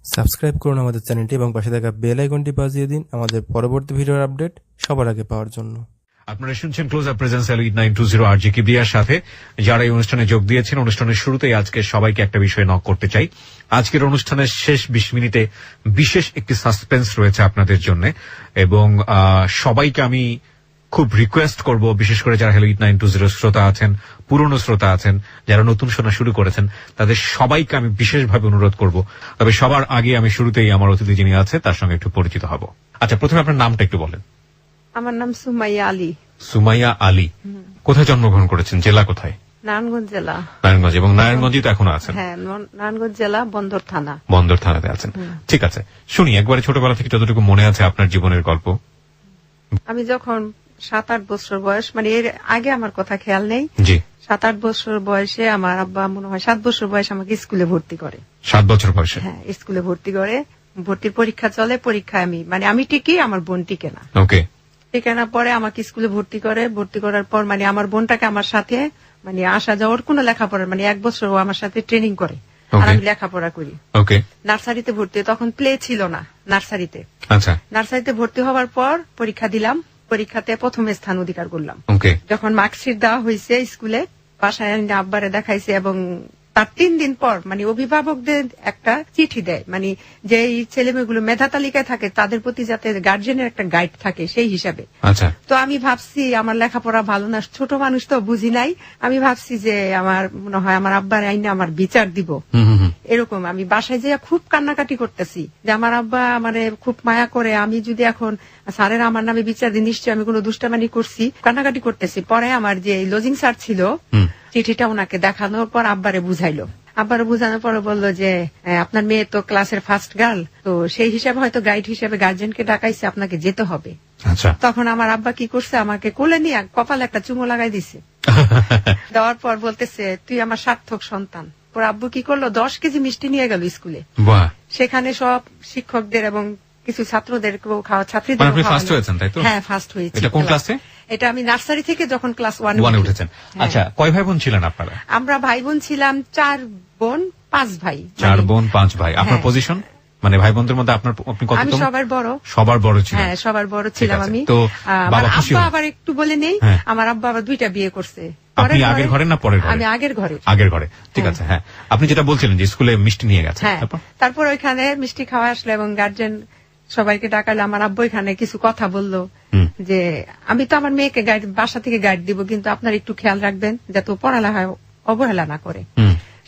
Subscribe করুন আমাদের চ্যানেলটি এবং পাশে থাকা বেল আইকনটি বাজিয়ে দিন আমাদের পরবর্তী ভিডিওর আপডেট সবার আগে পাওয়ার জন্য। আপনারা শুনছেন ক্লোজ আপ প্রেজেন্স এলিট 920 আরজি কিবরিয়ার সাথে, যারা এই অনুষ্ঠানে যোগ দিয়েছেন। অনুষ্ঠানের শুরুতেই আজকে সবাইকে একটা বিষয়ে নক করতে চাই। আজকের অনুষ্ঠানের শেষ 20 মিনিটে বিশেষ একটি সাসপেন্স রয়েছে আপনাদের জন্য, এবং সবাইকে আমি খুব রিকোয়েস্ট করব, বিশেষ করে যারা এলিট 920 শ্রোতা আছেন, পুরনো শ্রোতা আছেন, যারা নতুন শোনা শুরু করেছেন, তাদের সবাইকে আমি বিশেষভাবে অনুরোধ করব। তবে সবার আগে আমি শুরুতেই আমার অতিথি যিনি আছে তার সঙ্গে একটু পরিচিত হব। আচ্ছা, প্রথমে আপনার নামটা একটু বলেন। আমার নাম সুমাইয়া আলী। সুমাইয়া আলী, কোথায় জন্মগ্রহণ করেছেন? জেলা কোথায়? নারায়ণগঞ্জ জেলা। নারায়ণগঞ্জ, এবং নারায়ণগঞ্জই তো এখনো আছেন? হ্যাঁ, নারায়ণগঞ্জ জেলা, বন্দর থানা। বন্দর থানাতে আছেন, ঠিক আছে। শুনি একবারে ছোটবেলা থেকে যতটুকু মনে আছে আপনার জীবনের গল্প। আমি যখন 7-8 বছর বয়স, মানে এর আগে আমার কথা খেয়াল নেই। জি। 7-8 বছর বয়সে আমার আব্বা মনে হয় 7 বছর বয়সে আমাকে স্কুলে ভর্তি করে। 7 বছর বয়সে? হ্যাঁ, স্কুলে ভর্তি করে। ভর্তির পরীক্ষা চলে, পরীক্ষায় আমি টিকি, আমার বোন টিকে না। ওকে। টিকে না, পরে আমাকে স্কুলে ভর্তি করে। ভর্তি করার পর মানে আমার বোনটাকে আমার সাথে মানে আসা যাওয়ার কোনো লেখাপড়া, মানে 1 বছর ও আমার সাথে ট্রেনিং করে আর আমি লেখাপড়া করি। ওকে। নার্সারিতে ভর্তি, তখন প্লে ছিল না নার্সারিতে। আচ্ছা। নার্সারিতে ভর্তি হওয়ার পর পরীক্ষা দিলাম, পরীক্ষাতে প্রথম স্থান অধিকার করলাম। ওকে। যখন মার্কশিট দেওয়া হয়েছে স্কুলে, বাসায় আব্বারে দেখাইছে, এবং তার 3 দিন পর মানে অভিভাবকদের একটা চিঠি দেয়, মানে যে ছেলে মেয়েগুলো মেধা তালিকায় থাকে তাদের প্রতি যাতে গার্জেনের একটা গাইড থাকে সেই হিসাবে। আচ্ছা। তো আমি ভাবছি আমার লেখাপড়া ভালো না, ছোট মানুষ তো বুঝি নাই, আমি ভাবছি যে আমার মনে হয় আমার আব্বার আইনে আমার বিচার দিব। এরকম আমি বাসায় যেয়ে খুব কান্নাকাটি করতেছি যে আমার আব্বা আমারে খুব মায়া করে, আমি যদি এখন স্যারের আমার নামে বিচার দিই নিশ্চয়ই আমি কোনো দুষ্টামানি করছি, কান্নাকাটি করতেছি। পরে আমার যে লজিং স্যার ছিল, চিঠিটা ওনাকে দেখানোর পর আব্বারে বুঝাইলো। আব্বারে বুঝানোর পরে বললো যে আপনার মেয়ে তো ক্লাসের ফার্স্ট গার্ল, তো সেই হিসাবে হয়তো গাইড হিসাবে গার্জেনকে ডাকাইছে, আপনাকে যেতে হবে। আচ্ছা। তখন আমার আব্বা কি করছে, আমাকে কোলে নিয়ে কপালে একটা চুমো লাগাই দিছে। দেওয়ার পর বলতেছে তুই আমার সার্থক সন্তান। পর আব্বু কি করলো, 10 কেজি মিষ্টি নিয়ে গেল স্কুলে। সেখানে সব শিক্ষকদের এবং কিছু ছাত্রদের খাওয়া, ছাত্রীদের। ফার্স্ট হয়েছেন তাই তো? হ্যাঁ, ফার্স্ট হয়েছে। এটা কোন ক্লাসে? এটা আমি নার্সারি থেকে যখন ক্লাস 1 এ উঠেছেন। আচ্ছা, কয় ভাই বোন ছিলেন আপনারা? আমরা ভাই বোন ছিলাম 4 বোন 5 ভাই। 4 বোন 5 ভাই। আপনার পজিশন মানে ভাই বোনদের মধ্যে আপনি কত? আমি সবার বড়। সবার বড় ছিলেন? হ্যাঁ, সবার বড় ছিলাম আমি। তো বাবা খুশি? আব্বা আবার একটু বলে নেই, আমার আব্বা আবার 2টা বিয়ে করছে। আপনি আগের ঘরে না পরের ঘরে? আমি আগের ঘরে। আগের ঘরে, ঠিক আছে। হ্যাঁ, আপনি যেটা বলছিলেন যে স্কুলে মিষ্টি নিয়ে গেছেন, তারপর ওইখানে মিষ্টি খাওয়া আসলো এবং গার্জেন সবাইকে ডাকালো। আমার আব্বু এখানে কিছু কথা বললো যে আমি তো আমার মেয়েকে গাইড, বাসা থেকে গাইড দিব, কিন্তু আপনার একটু খেয়াল রাখবেন যাতে পড়ালেখায় অবহেলা না করে।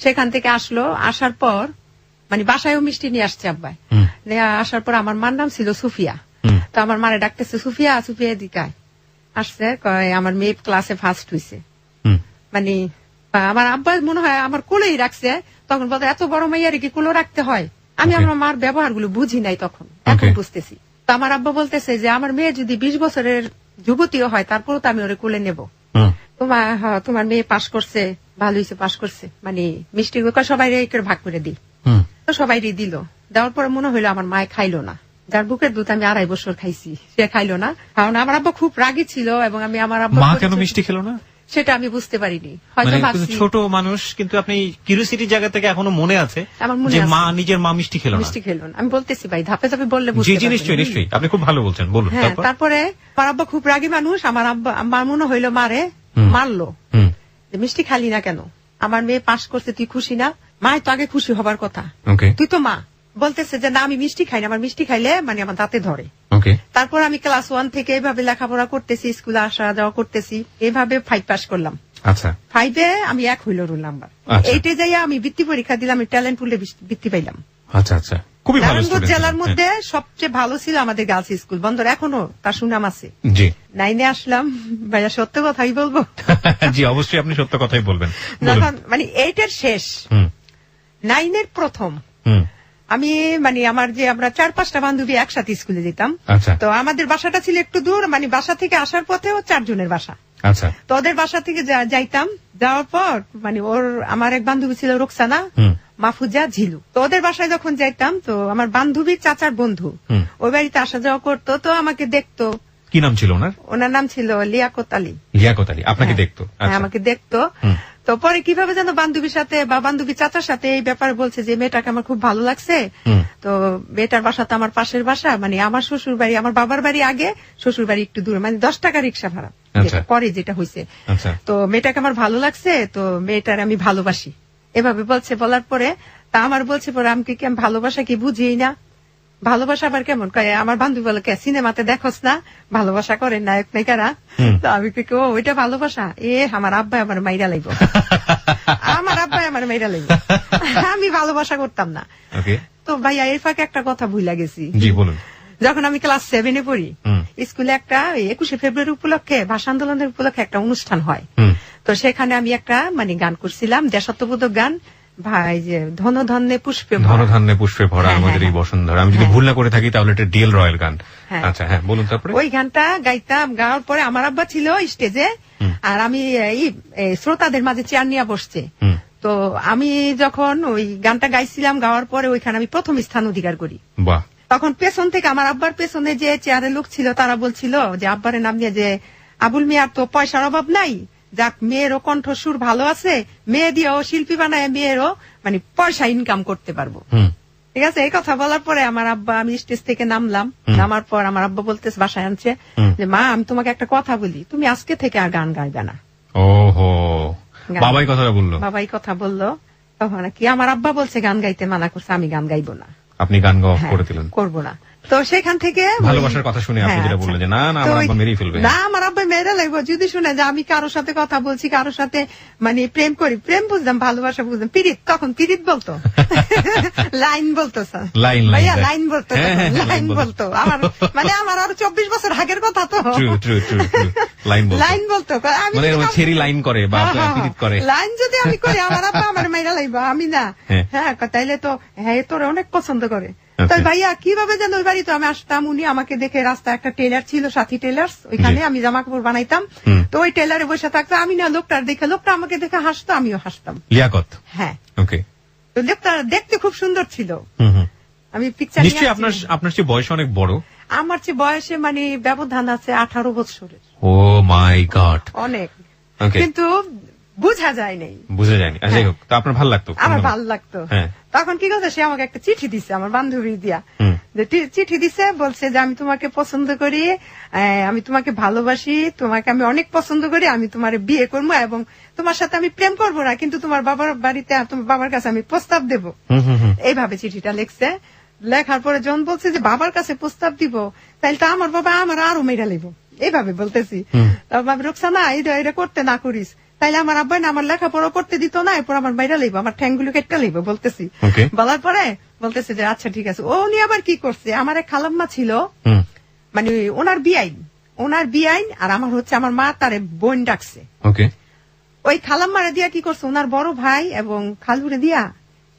সেখান থেকে আসলো, আসার পর মানে বাসায়ও মিষ্টি নিয়ে আসছে আব্বাই। আসার পর আমার মার নাম ছিল সুফিয়া। তো আমার মারে ডাকতেছে সুফিয়া, সুফিয়া এদিকে আসছে, আমার মেয়ে ক্লাসে ফার্স্ট হয়েছে। মানে আমার আব্বা মনে হয় আমার কোলেই রাখছে, তখন বলতে এত বড় মাইয়ারে কি কোলে রাখতে হয়। আমি আমার মার ব্যবহার গুলো বুঝি নাই তখন, এখন বুঝতেছি। তো আমার আব্বা বলতেছে যে আমার মেয়ে যদি 20 বছরের যুবতীও হয় তারপরও তো আমি ওরে কোলে নেব। তোমার মেয়ে পাশ করছে, ভালো হয়েছে, পাশ করছে, মানে মিষ্টি সবাই ভাগ করে দিই। তো সবাই দিল, দেওয়ার পরে মনে হইলো আমার মায়ে খাইলো না। যার বুকের দুধ আমি 2.5 বছর খাইছি, সে খাইলো না। কারণ আমার আব্বা খুব রাগী ছিল, এবং আমি আমার আব্বা কেন মিষ্টি খেলো না সেটা আমি বুঝতে পারিনি। হয়তো ছোট মানুষ, কিন্তু আপনি কিউরিওসিটির জায়গা থেকে এখনো মনে আছে যে মা, নিজের মা মিষ্টি খেলো না। আমি বলতেছি ভাই, ধাপে ধাপে বললে বুঝতে পারবেন। জি, নিশ্চয়ই নিশ্চয়ই, আপনি খুব ভালো বলছেন, বলুন। তারপরে আমার আব্বা খুব রাগী মানুষ, আমার আব্বা আমার মনে হইলো মারে মারলো যে মিষ্টি খালি না কেন, আমার মেয়ে পাশ করছে, তুই খুশি না? মায় তো আগে খুশি হবার কথা, তুই তো মা। বলতেছে যে না আমি মিষ্টি খাই না, আমার মিষ্টি খাইলে মানে আমার দাঁতে ধরে। তারপর আমি ক্লাস 1 থেকে এইভাবে লেখাপড়া করতেছি, স্কুলে আসা যাওয়া করতেছি, এইভাবে 5 পাস করলাম। আচ্ছা। 5-এ আমি 1 হইল রোল নাম্বার। 8-এ যাইয়া আমি বৃত্তি পরীক্ষা দিলাম, আমি ট্যালেন্ট পুলে বৃত্তি পাইলাম। আচ্ছা আচ্ছা, খুবই ভালো। নারায়ণগঞ্জ জেলার মধ্যে সবচেয়ে ভালো ছিল আমাদের গার্লস স্কুল, বন্দর এখনো তার সুনাম আছে। জি। 9-এ আসলাম, ভাইয়া সত্য কথাই বলবো। জি, অবশ্যই আপনি সত্য কথাই বলবেন। যখন মানে 8-এর শেষ, 9-এর প্রথম, আমি মানে আমার যে আমরা 4-5টা বান্ধবী একসাথে স্কুলে যেতাম। তো আমাদের বাসাটা ছিল একটু দূর, মানে বাসা থেকে আসার পথেও 4 জনের বাসা। আচ্ছা। তো ওদের বাসা থেকে যাইতাম, যাওয়ার পর মানে আমার এক বান্ধবী ছিল রোকসানা, মাহফুজা, ঝিলু। তো ওদের বাসায় যখন যাইতাম, তো আমার বান্ধবীর চাচার বন্ধু ওই বাড়িতে আসা যাওয়া করতো, তো আমাকে দেখতো কি নাম ছিল ওনার? ওনার নাম ছিল লিয়াকত আলী। লিয়াকত আলী আপনাকে হ্যাঁ। দেখতো? হ্যাঁ, আচ্ছা। আমাকে দেখতো। তো পরে কিভাবে যেন বান্ধবীর সাথে বা বান্ধবী চাচার সাথে এই ব্যাপারে বলছে যে মেয়েটাকে আমার খুব ভালো লাগছে। তো মেয়েটার বাসা তো আমার পাশের বাসা, মানে আমার শ্বশুর বাড়ি, আমার বাবার বাড়ি আগে, শ্বশুর বাড়ি একটু দূরে, মানে 10 টাকা রিক্সা ভাড়া। আচ্ছা। পরে যেটা হয়েছে, আচ্ছা। তো মেয়েটাকে আমার ভালো লাগছে, তো মেয়েটার আমি ভালোবাসি এভাবে বলছে। বলার পরে তা আমার বলছে পরে আমি কি আমি ভালোবাসা কি বুঝি না, ভালোবাসা আবার কেমন কয়। আমার বান্ধবী বলে সিনেমাতে দেখোস না ভালোবাসা করেন নায়ক নায়িকারা, তো আমি কি ও ওইটা ভালোবাসা? আমার আব্বা আমার মাইরা লাগবে, আমার আব্বা আমার মাইরা লাগবে, আমি ভালোবাসা করতাম না। ওকে। তো ভাইয়া এর ফাঁকে একটা কথা ভুলে গেছি। জি বলুন। যখন আমি ক্লাস 7-এ পড়ি, স্কুলে একটা 21শে ফেব্রুয়ারি উপলক্ষে ভাষা আন্দোলনের উপলক্ষে একটা অনুষ্ঠান হয়। তো সেখানে আমি একটা মানে গান করছিলাম, দেশাত্মবোধক গান, ভাই যে ধনধান্যে পুষ্পে ভরা। ধনধান্যে পুষ্পে ভরা আমাদের এই বসুন্ধরা। আমি যদি ভুল না করে থাকি তাহলে এটা ডিএল রয়্যাল গান। আচ্ছা হ্যাঁ বলুন তারপরে। ওই গানটা গাইতাম, গাওয়ার পরে আমার আব্বা ছিল স্টেজে, আর আমি এই শ্রোতাদের মাঝে চেয়ার নিয়ে বসছে। তো আমি যখন ওই গানটা গাইছিলাম, গাওয়ার পরে ওইখানে আমি প্রথম স্থান অধিকার করি। বাহ। তখন পেছন থেকে আমার আব্বার পেছনে যে চেয়ারের লোক ছিল তারা বলছিল যে আব্বারের নাম নিয়ে যে আবুল মিয়ার তো পয়সার অভাব নাই, যাক মেয়েরও কণ্ঠসুর ভালো আছে, মেয়ে দিয়েও শিল্পী বানায় মেয়েরও মানে পয়সা ইনকাম করতে পারবো। ঠিক আছে, এই কথা বলার পরে আমার আব্বা, আমি স্টেজ থেকে নামলাম, নামার পর আমার আব্বা বলতেছে, বাসায় আনছে যে মা আমি তোমাকে একটা কথা বলি, তুমি আজকে থেকে আর গান গাইবে না। ওহো, বাবাই কথাটা বললো? বাবাই কথা বললো। তখন কি আমার আব্বা বলছে গান গাইতে মানা করছে, আমি গান গাইবো না। আপনি গান গাওয়া করে দিলেন? করবো না। তো সেখান থেকে ভালোবাসার কথা শুনে আপনি যেটা বললেন যে না না আমার আব্বা মেরেই ফেলবে। না, আমার আব্বা মেরে লাগবে যদি শুনে যে আমি কারোর সাথে কথা বলছি, কারোর সাথে মানে প্রেম করি। প্রেম বুঝতাম, ভালোবাসা বুঝতাম, পিরিত তখন পিরিত বলতো, লাইন বলতো স্যার, ভাইয়া লাইন বলতো, লাইন বলতো। আমার মানে আমার আরো 24 বছর আগের কথা তো। লাইন বলতো, মানে ছেড়ি লাইন করে বা পিরিত করে। লাইন যদি আমি করি আমার আব্বা আমার মেয়েরা লাগবে, আমি না। হ্যাঁ, তাইলে তো হ্যাঁ তোর অনেক পছন্দ করে। তাই ভাইয়া কিভাবে যেন ওই বাড়িতে আমি আসতাম, উনি আমাকে দেখে, রাস্তা একটা টেলার ছিল সাথী টেলার্স, ওইখানে আমি জামা কাপড় বানাইতাম। তো ওই টেলারে বসে থাকতো, আমি না লোকটার দেখে, লোকটা আমাকে দেখে হাসতো, আমিও হাসতাম। লিয়াকত? হ্যাঁ। ওকে। তো লোকটা দেখতে খুব সুন্দর ছিল। আমি পিকচার নিশ্চয়ই আপনার চেয়ে বয়স অনেক বড়? আমার চেয়ে বয়সে মানে ব্যবধান আছে 18 বছরের। ও মাই গড, অনেক। কিন্তু বুঝা যায় নাই। বুঝা যায়নি। যাই হোক, তো আপনার ভালো লাগতো? আমার ভালো লাগতো। তখন কি করছে, সে আমাকে একটা চিঠি দিছে, আমার বান্ধবী দিয়া চিঠি দিছে, বলছে যে আমি তোমাকে পছন্দ করি, আমি তোমাকে ভালোবাসি, তোমাকে আমি অনেক পছন্দ করি, আমি তোমার বিয়ে করবো এবং তোমার সাথে আমি প্রেম করবো না, কিন্তু তোমার বাবার বাড়িতে, তোমার বাবার কাছে আমি প্রস্তাব দেবো। এইভাবে চিঠিটা লিখছে। লেখার পরে যখন বলছে যে বাবার কাছে প্রস্তাব দিব, তাহলে তো আমার বাবা আমার আরো মেয়েরা লিব, এইভাবে বলতেছি। তারপর ভাবি রোকসানা এটা করতে না করিস, তাইলে আমার আব্বাই না আমার লেখাপড়া করতে দিত না, এরপর আমার বাইরে লইব, আমার ঠ্যাংগুলো কেটে লইব বলতেছি। বলার পরে বলতেছে যে আচ্ছা ঠিক আছে। উনি আবার কি করছে, আমার এক খালাম্মা ছিল, মানে ওনার বিআইন আর আমার হচ্ছে আমার মা তারে বোন ডাকছে। ওই খালাম্মারে দিয়া কি করছে, ওনার বড় ভাই এবং খালুরে দিয়া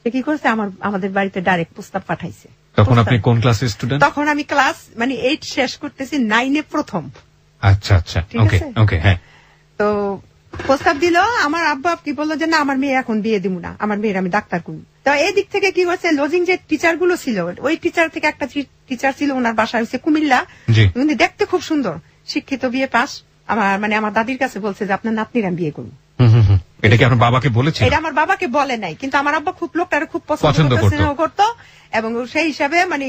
সে কি করছে, আমাদের বাড়িতে ডাইরেক্ট প্রস্তাব পাঠাইছে। তখন আপনি কোন ক্লাসের স্টুডেন্ট? তখন আমি ক্লাস মানে 8 শেষ করতেছি, 9-এ প্রথম। আচ্ছা আচ্ছা, ওকে। হ্যাঁ। তো প্রস্তাব দিল, আমার আব্বা কি বললো যে না আমার মেয়ে এখন বিয়ে দিব না, আমার মেয়ের আমি ডাক্তার করবো। তো এই দিক থেকে কি করছে, লজিং যে টিচার গুলো ছিল, ওই টিচার থেকে একটা টিচার ছিল, ওনার বাসা হচ্ছে কুমিল্লা, উনি দেখতে খুব সুন্দর, শিক্ষিত, বিয়ে পাস। আমার দাদির কাছে বলছে যে আপনার নাতনির আমি বিয়ে করবো। এটা কি আপনার বাবাকে বলেছে? এটা আমার বাবাকে বলে নাই, কিন্তু আমার আব্বা খুব লোকটারে খুব পছন্দ করতো এবং সেই হিসাবে মানে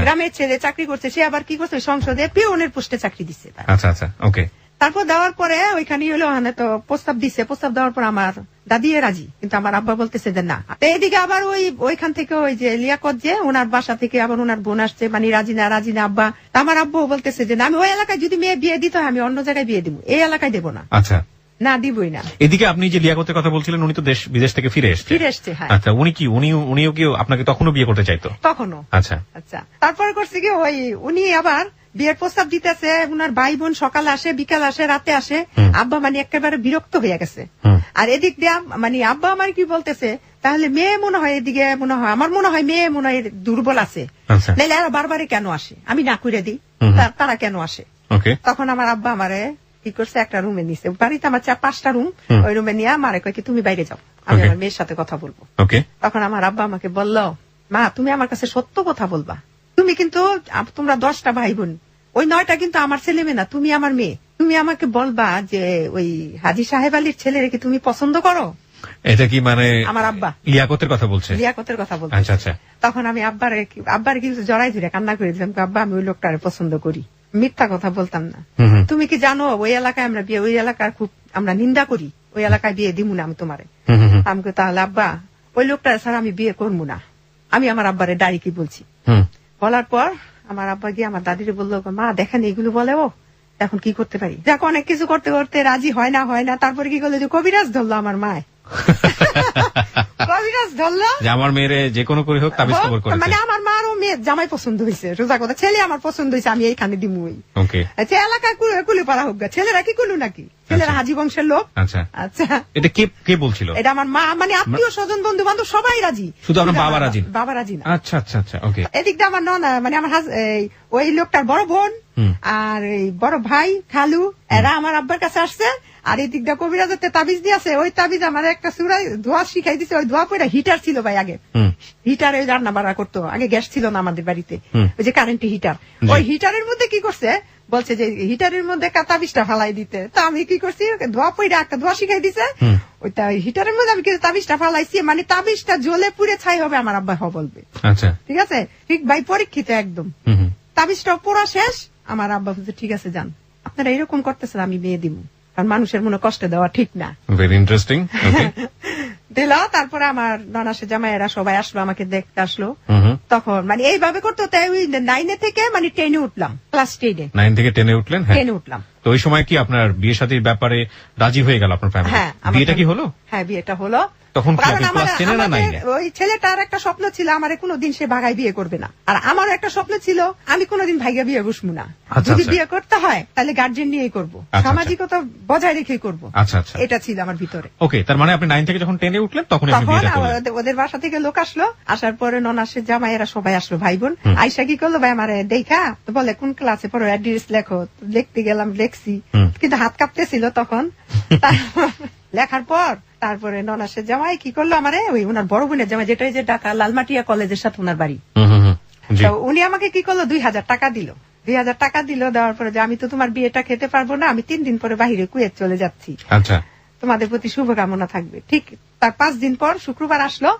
গ্রামের ছেলে চাকরি করছে, সে আবার কি করছে সংসদে পিওনের পোস্টে চাকরি দিচ্ছে। আচ্ছা আচ্ছা, ওকে। তারপর দেওয়ার পরে ওইখানে হলো তো প্রস্তাব দিছে, প্রস্তাব দেওয়ার পর আমার দাদি রাজি, কিন্তু আমার আব্বা বলতেছে যে না। এইদিকে আবার ওইখান থেকে ওই যে লিয়াকত যে ওনার বাসা থেকে আবার ওনার বোন আসছে, মানে রাজি না আব্বা। আমার আব্বাও বলতেছে যে না, আমি ওই এলাকায় যদি মেয়ে বিয়ে দিতে হয় আমি অন্য জায়গায় বিয়ে দিব, এই এলাকায় দেবো না। আচ্ছা, না দিবই না। এদিকে আপনি যে লিয়াকতের কথা বলছিলেন, উনি তো বিদেশ থেকে ফিরে এসছে। হ্যাঁ। আচ্ছা, উনিও কি আপনাকে তখনও বিয়ে করতে চাইতো? তখনও। আচ্ছা আচ্ছা। তারপরে করছে কি, উনি আবার বিয়ের প্রস্তাব দিতেছে, উনার ভাই বোন সকালে আসে, বিকাল আসে, রাতে আসে। আব্বা মানে একেবারে বিরক্ত হয়ে গেছে। আর এদিক দিয়ে মানে আব্বা আমার কি বলতেছে, তাহলে মেয়ে মনে হয় এদিকে আমার মনে হয় মেয়ে মনে হয় দুর্বল আছে, নাইলে আর বারবারে কেন আসে, আমি না করে দিই, তারা কেন আসে। তখন আমার আব্বা আমারে কি করছে, একটা রুমে নিছে, বাড়িতে আমার 4-5টা রুম, ওই রুমে নিয়ে আমারে কয় কি তুমি বাইরে যাও, আমি আমার মেয়ের সাথে কথা বলবো। তখন আমার আব্বা আমাকে বললো, মা তুমি আমার কাছে সত্য কথা বলবা, তুমি কিন্তু তোমরা 10টা ভাই বোন, ওই 9টা কিন্তু আমার ছেলে মেয়ে না, তুমি আমার মেয়ে। তুমি আমাকে বলবা যে ওই হাজী সাহেব আলীর ছেলে রেখে তুমি পছন্দ করো। এটা কি মানে আমার আব্বা লিয়াকতের কথা বলছে? লিয়াকতের কথা বলছে। আচ্ছা আচ্ছা। তখন আমি আব্বার কিছু জড়াই ধরে কান্না করে দিলাম, আব্বা আমি ওই লোকটারে পছন্দ করি। মিথ্যা কথা বলতাম না। তুমি কি জানো ওই এলাকায় আমরা বিয়ে, ওই এলাকার খুব আমরা নিন্দা করি, ওই এলাকায় বিয়ে দিব না আমি তোমারে। আমি তাহলে আব্বা ওই লোকটা ছাড়া আমি বিয়ে করবো না। আমি আমার আব্বারে ডাইরি কি বলছি। বলার পর আমার আব্বা গিয়ে আমার দাদিরে বললো, মা দেখেন এইগুলো বলে ও, এখন কি করতে পারি। দেখো অনেক কিছু করতে করতে রাজি হয় না। তারপরে কি করলো যে কবিরাজ ধরলো আমার মায়। কবিরাজ ধরলো যে আমার মেয়েরে যে কোনো করে হোক তাবিজ কবর করেছে। মানে আমার মারও মেয়ে জামাই পছন্দ হয়েছে, সোজা কথা ছেলে আমার পছন্দ হয়েছে, আমি এইখানে দিমুই। ওকে। আচ্ছা এলাকায় কুলে পারা হোক, ছেলেরা কি কুলু নাকি, ছেলেরা হাজি বংশের লোক। আচ্ছা আচ্ছা। এটা কে বলছিল? এটা আমার মা, মানে আত্মীয় স্বজন বন্ধু বান্ধব সবাই রাজি, শুধু আমার বাবা রাজি? বাবা রাজি না। আচ্ছা আচ্ছা আচ্ছা। ওকে। এদিকটা আমার ননা, মানে আমার ওই লোকটার বড় বোন আর এই বড় ভাই খালু এরা আমার আব্বার কাছে আসছে। আর এই দিকটা কবিরাজের তাবিজ দিয়েছে, ওই তাবিজ আমার একটা চূড়ায় ধোয়া শিখাই দিছে। ওই ধোয়া পরে হিটার ছিল ভাই আগে, হিটারে রান্না বাড়া করতো, আগে গ্যাস ছিল না আমাদের বাড়িতে, ওই যে কারেন্ট হিটার, ওই হিটারের মধ্যে কি করছে বলছে যে হিটারের মধ্যে তাবিজটা ফালাই দিতে। তো আমি কি করছি, ধোয়া পইরা একটা ধোয়া শিখাই দিছে, ওইটা হিটারের মধ্যে আমি কিন্তু তাবিজটা ফালাইছি, মানে তাবিজটা জ্বলে পুড়ে ছাই হবে আমার আব্বা বলবে। আচ্ছা ঠিক আছে, ঠিক ভাই পরীক্ষিত একদম। তাবিজটা পুরা শেষ, আমার আব্বা বলছে ঠিক আছে যান, আপনারা এরকম করতেছেন আমি বিয়ে দিব, কারণ মানুষের মনে কষ্ট দেওয়া ঠিক না। Very interesting. ওকে। দিল। তারপরে আমার ননাসে জামাইয়েরা সবাই আসলো, আমাকে দেখতে আসলো। তখন মানে এইভাবে করতে হতে 9 থেকে মানে 10 উঠলাম, ক্লাস 10 9 থেকে 10 উঠলেন? হ্যাঁ 10 উঠলাম। তো ওই সময় কি আপনার বিয়ে শাদীর ব্যাপারে রাজি হয়ে গেল আপনার ফ্যামিলি? হ্যাঁ। বিয়েটা কি হলো? হ্যাঁ বিয়েটা হলো। তখন কি কারণ আপনি ক্লাস 10 না 9 এ? ওই ছেলেটার একটা স্বপ্ন ছিল আমার কোনোদিন সে ভাগায় বিয়ে করবে না, আর আমারও একটা স্বপ্ন ছিল আমি কোনোদিন ভাইগা বিয়ে বসবো না। আচ্ছা, যদি আচ্ছা। বিয়ে করতে হয় তাহলে গার্জেন নিয়েই করবো, আচ্ছা, সামাজিকতা বজায় রেখে করবো। আচ্ছা আচ্ছা। এটা ছিল আমার ভিতরে। ওকে, তার মানে আপনি 9 থেকে যখন 10 এ উঠলেন তখন আপনি তখন বিয়েটা করলেন? ওদের বাসা থেকে লোক আসলো, আসার পরে ননাসের জামাইয়েরা সবাই আসলো, ভাই বোন। আইসা কি করলো, ভাই আমার দেখা তো বলে কোন ক্লাসে পড়ো, অ্যাড্রেস লেখো। লিখতে গেলাম, লেখছি, কিন্তু হাত কাঁপতেছিল তখন। লেখার পর তারপরে ননাসের জামাই কি করলো আমারে, ওই উনার বড় বোনের জামাই, যেটা যে ঢাকা লালমাটিয়া কলেজের সাথে উনার বাড়ি, তো উনি আমাকে কি করলো 2000 টাকা দিল। 2000 টাকা দিল, দেওয়ার পরে যে আমি তো তোমার বিয়েটা খেতে পারবো না, আমি 3 দিন পরে বাহিরে কুয়েত চলে যাচ্ছি, আচ্ছা তোমাদের প্রতি শুভকামনা থাকবে। ঠিক তার 5 দিন পর শুক্রবার আসলো,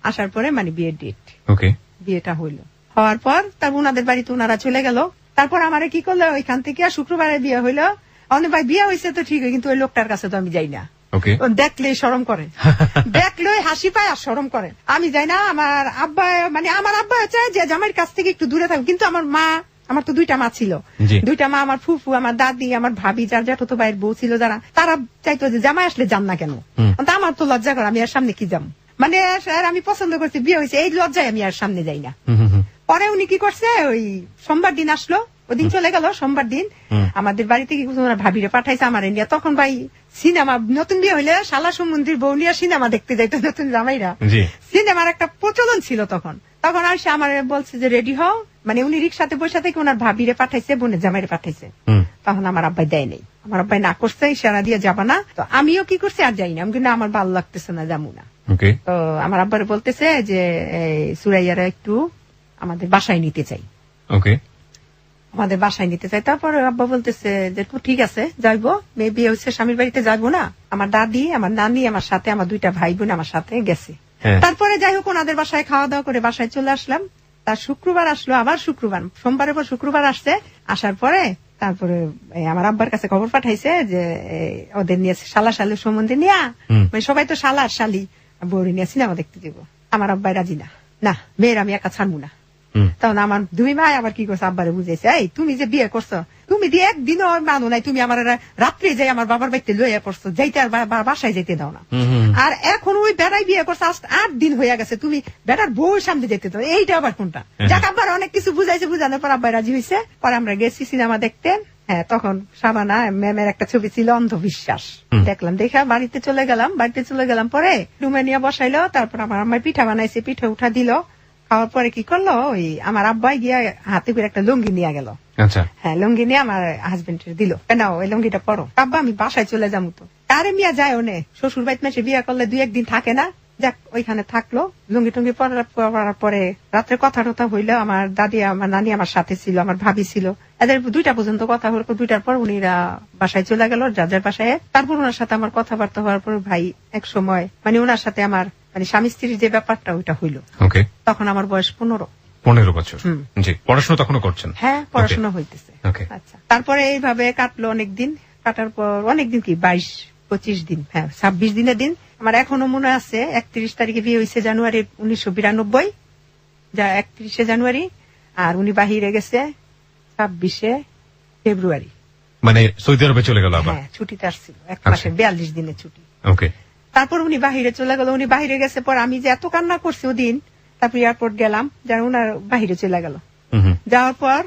আসার পরে মানে বিয়ের ডেট। ওকে। বিয়েটা হইলো, হওয়ার পর তারপর উনাদের বাড়িতে উনারা চলে গেল। তারপর আমারে কি করলো, ওইখান থেকে আর শুক্রবারে বিয়ে হইলো। অনেক ভাই বিয়ে হয়েছে তো ঠিক, কিন্তু ওই লোকটার কাছে তো আমি যাই না। ওকে। দেখলে শরম করে, দেখলে হাসি পায় আর শরম করে, আমি যাই না। আমার আব্বা, মানে আমার আব্বা চায় যে জামাইয়ের কাছ থেকে একটু দূরে থাকবে, কিন্তু আমার মা, আমার তো 2টা মা ছিল, 2টা মা, আমার ফুফু, আমার দাদি, আমার ভাবি, যার জ্যাঠতো ভাইয়ের বউ ছিল যারা, তারা চাইতো যে জামাই আসলে যান না কেন। আমার তো লজ্জা করে, আমি আর সামনে কি যাম, মানে আমি পছন্দ করছি, বিয়ে হয়েছে, এই লজ্জায় আমি আর সামনে যাই না। পরে উনি কি করছে, ওই সোমবার দিন আসলো, ওদিন চলে গেল। সোমবার দিন আমাদের বাড়িতে কি ভাবিরে পাঠাইছে আমার ইন্ডিয়া। তখন ভাই সিনেমা, নতুন বিয়ে হইলে শালা সম্বন্ধীর বউ নিয়ে সিনেমা দেখতে যাইতো নতুন জামাইরা, সিনেমার একটা প্রচলন ছিল তখন। তখন আসে আমার বলছে যে রেডি হও, মানে উনি রিক্সাতে বসে থেকে ওনার ভাবিরে পাঠাইছে, বোনের জামাইরে পাঠাইছে। তখন আমার আব্বাই দেয় নেই, আমার আব্বাই না করছে, ইশারা দিয়ে যাবা না। তো আমিও কি করছি, আর যাই না, আমি কিন্তু আমার ভালো লাগতেছে না, যাবো না। তো আমার আব্বারে বলতেছে যে সুরাইয়ারা একটু আমাদের বাসায় নিতে চাই। ওকে। আমাদের বাসায় নিতে চাই। তারপরে আব্বা বলতেছে যে ঠিক আছে যাইবো, মেয়ে বিয়ে হচ্ছে, স্বামীর বাড়িতে যাবো না। আমার দাদি, আমার নানি আমার সাথে, আমার 2টা ভাই বোন আমার সাথে গেছে। তারপরে যাই হোক ওনাদের বাসায় খাওয়া দাওয়া করে বাসায় চলে আসলাম। তার শুক্রবার আসলো, আবার শুক্রবার, সোমবারের পর শুক্রবার আসছে। আসার পরে তারপরে আমার আব্বার কাছে খবর পাঠাইছে যে ওদের নিয়ে শালা শালুর সম্বন্ধে নিয়ে, মানে সবাই তো শালা আর শালি, বউরে নিয়ে সিনেমা দেখতে দিব। আমার আব্বাই রাজি না, না মেয়ের আমি একা ছাড়বো না। তখন আমার 2 ভাই আবার কি করছে, আব্বারে বুঝাইছে, এই তুমি যে বিয়ে করছো, তুমি দিয়ে একদিনও মানো নাই, তুমি আমার রাত্রে যাই আমার বাবার বাড়িতে লইয়া পড়ছো, যাইতে আর বাসায় যেতে দাও না। আর এখন ওই বেড়াই বিয়ে করছো, আজ 8 দিন হয়ে গেছে, তুমি বেড়ার বউর সামনে যেতে দাও, এইটা আবার কোনটা? যাক আব্বার অনেক কিছু বুঝাইছে, বুঝানোর পর আব্বাই রাজি হয়েছে। পরে আমরা গেছি সিনেমা দেখতে। হ্যাঁ, তখন সাবানা ম্যামের একটা ছবি ছিল অন্ধবিশ্বাস, দেখলাম, দেখা বাড়িতে চলে গেলাম। বাড়িতে চলে গেলাম, পরে রুমে নিয়ে বসাইলো। তারপর আমার আম্মাই পিঠা বানাইছে, পিঠা উঠা দিল। খাওয়ার পরে কি করলো, ওই আমার আব্বাই গিয়া হাতে করে একটা লুঙ্গি নিয়ে গেল। আচ্ছা। হ্যাঁ, লুঙ্গি নিয়ে আমার হাজবেন্ডের দিল, নাও ওই লুঙ্গিটা পরো। আব্বা আমি বাসায় চলে যাবো। তো আরে মিয়া যায় ওনে, শ্বশুর বাড়িতে মেসে বিয়ে করলে 2-1 দিন থাকে না, যাক ওইখানে থাকলো, লুঙ্গি টুঙ্গি পরার পরে রাত্রে কথা টথা হইলো। আমার দাদি আমার নানি আমার সাথে ছিল, আমার ভাবি ছিল, এদের 2টা পর্যন্ত কথা হলো। 2টার পর উনিরা বাসায় চলে গেল, যার বাসায়। তারপর ওনার সাথে আমার কথাবার্তা হওয়ার পর ভাই এক সময় মানে ওনার সাথে আমার মানে স্বামী স্ত্রীর যে ব্যাপারটা ওইটা হইলো। ওকে, তখন আমার বয়স 15। 15 বছর। জি, পড়াশোনা তখনও করছেন? হ্যাঁ, পড়াশোনা হইতেছে। আচ্ছা, তারপরে এইভাবে কাটলো অনেকদিন। কাটার পর অনেকদিন কি 22-25 দিন, হ্যাঁ 26 দিনের দিন আমার এখনো মনে আছে। 31 তারিখে বিয়ে হয়েছে জানুয়ারি 1992, যা 31শে জানুয়ারি। আর উনি বাহিরে গেছে 26শে ফেব্রুয়ারি, মানে সৌদি আরবে চলে গেল আবার? হ্যাঁ, ছুটিতে আসছিল 1 মাসের 42 দিনের ছুটি। ওকে, তারপর উনি বাহিরে চলে গেল। উনি বাহিরে গেছে পর আমি যে এত কান্না করছি ওদিন, তারপর এয়ারপোর্ট গেলাম, যেন উনার বাহিরে চলে গেল। যাওয়ার পর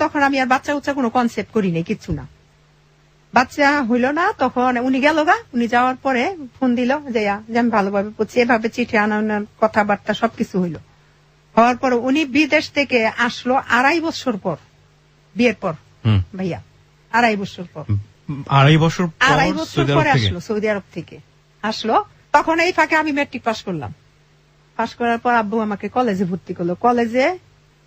তখন আমি আর বাচ্চা উচ্চা কোনো কনসেপ্ট করি নাই, কিচ্ছু না, বাচ্চা হইল না। তখন উনি গেল গা। উনি যাওয়ার পরে ফোন দিল যে আমি ভালোভাবে পড়ছি, এভাবে চিঠি আনার কথাবার্তা সবকিছু হইল। হওয়ার পর উনি বিদেশ থেকে আসলো 2.5 বছর পর, বিয়ের পর ভাইয়া, 2.5 বছর পর। 2.5 বছর পরে আসলো, সৌদি আরব থেকে আসলো। তখন এই ফাঁকে আমি ম্যাট্রিক পাস করলাম। পাস করার পর আব্বু আমাকে কলেজে ভর্তি করলো। কলেজে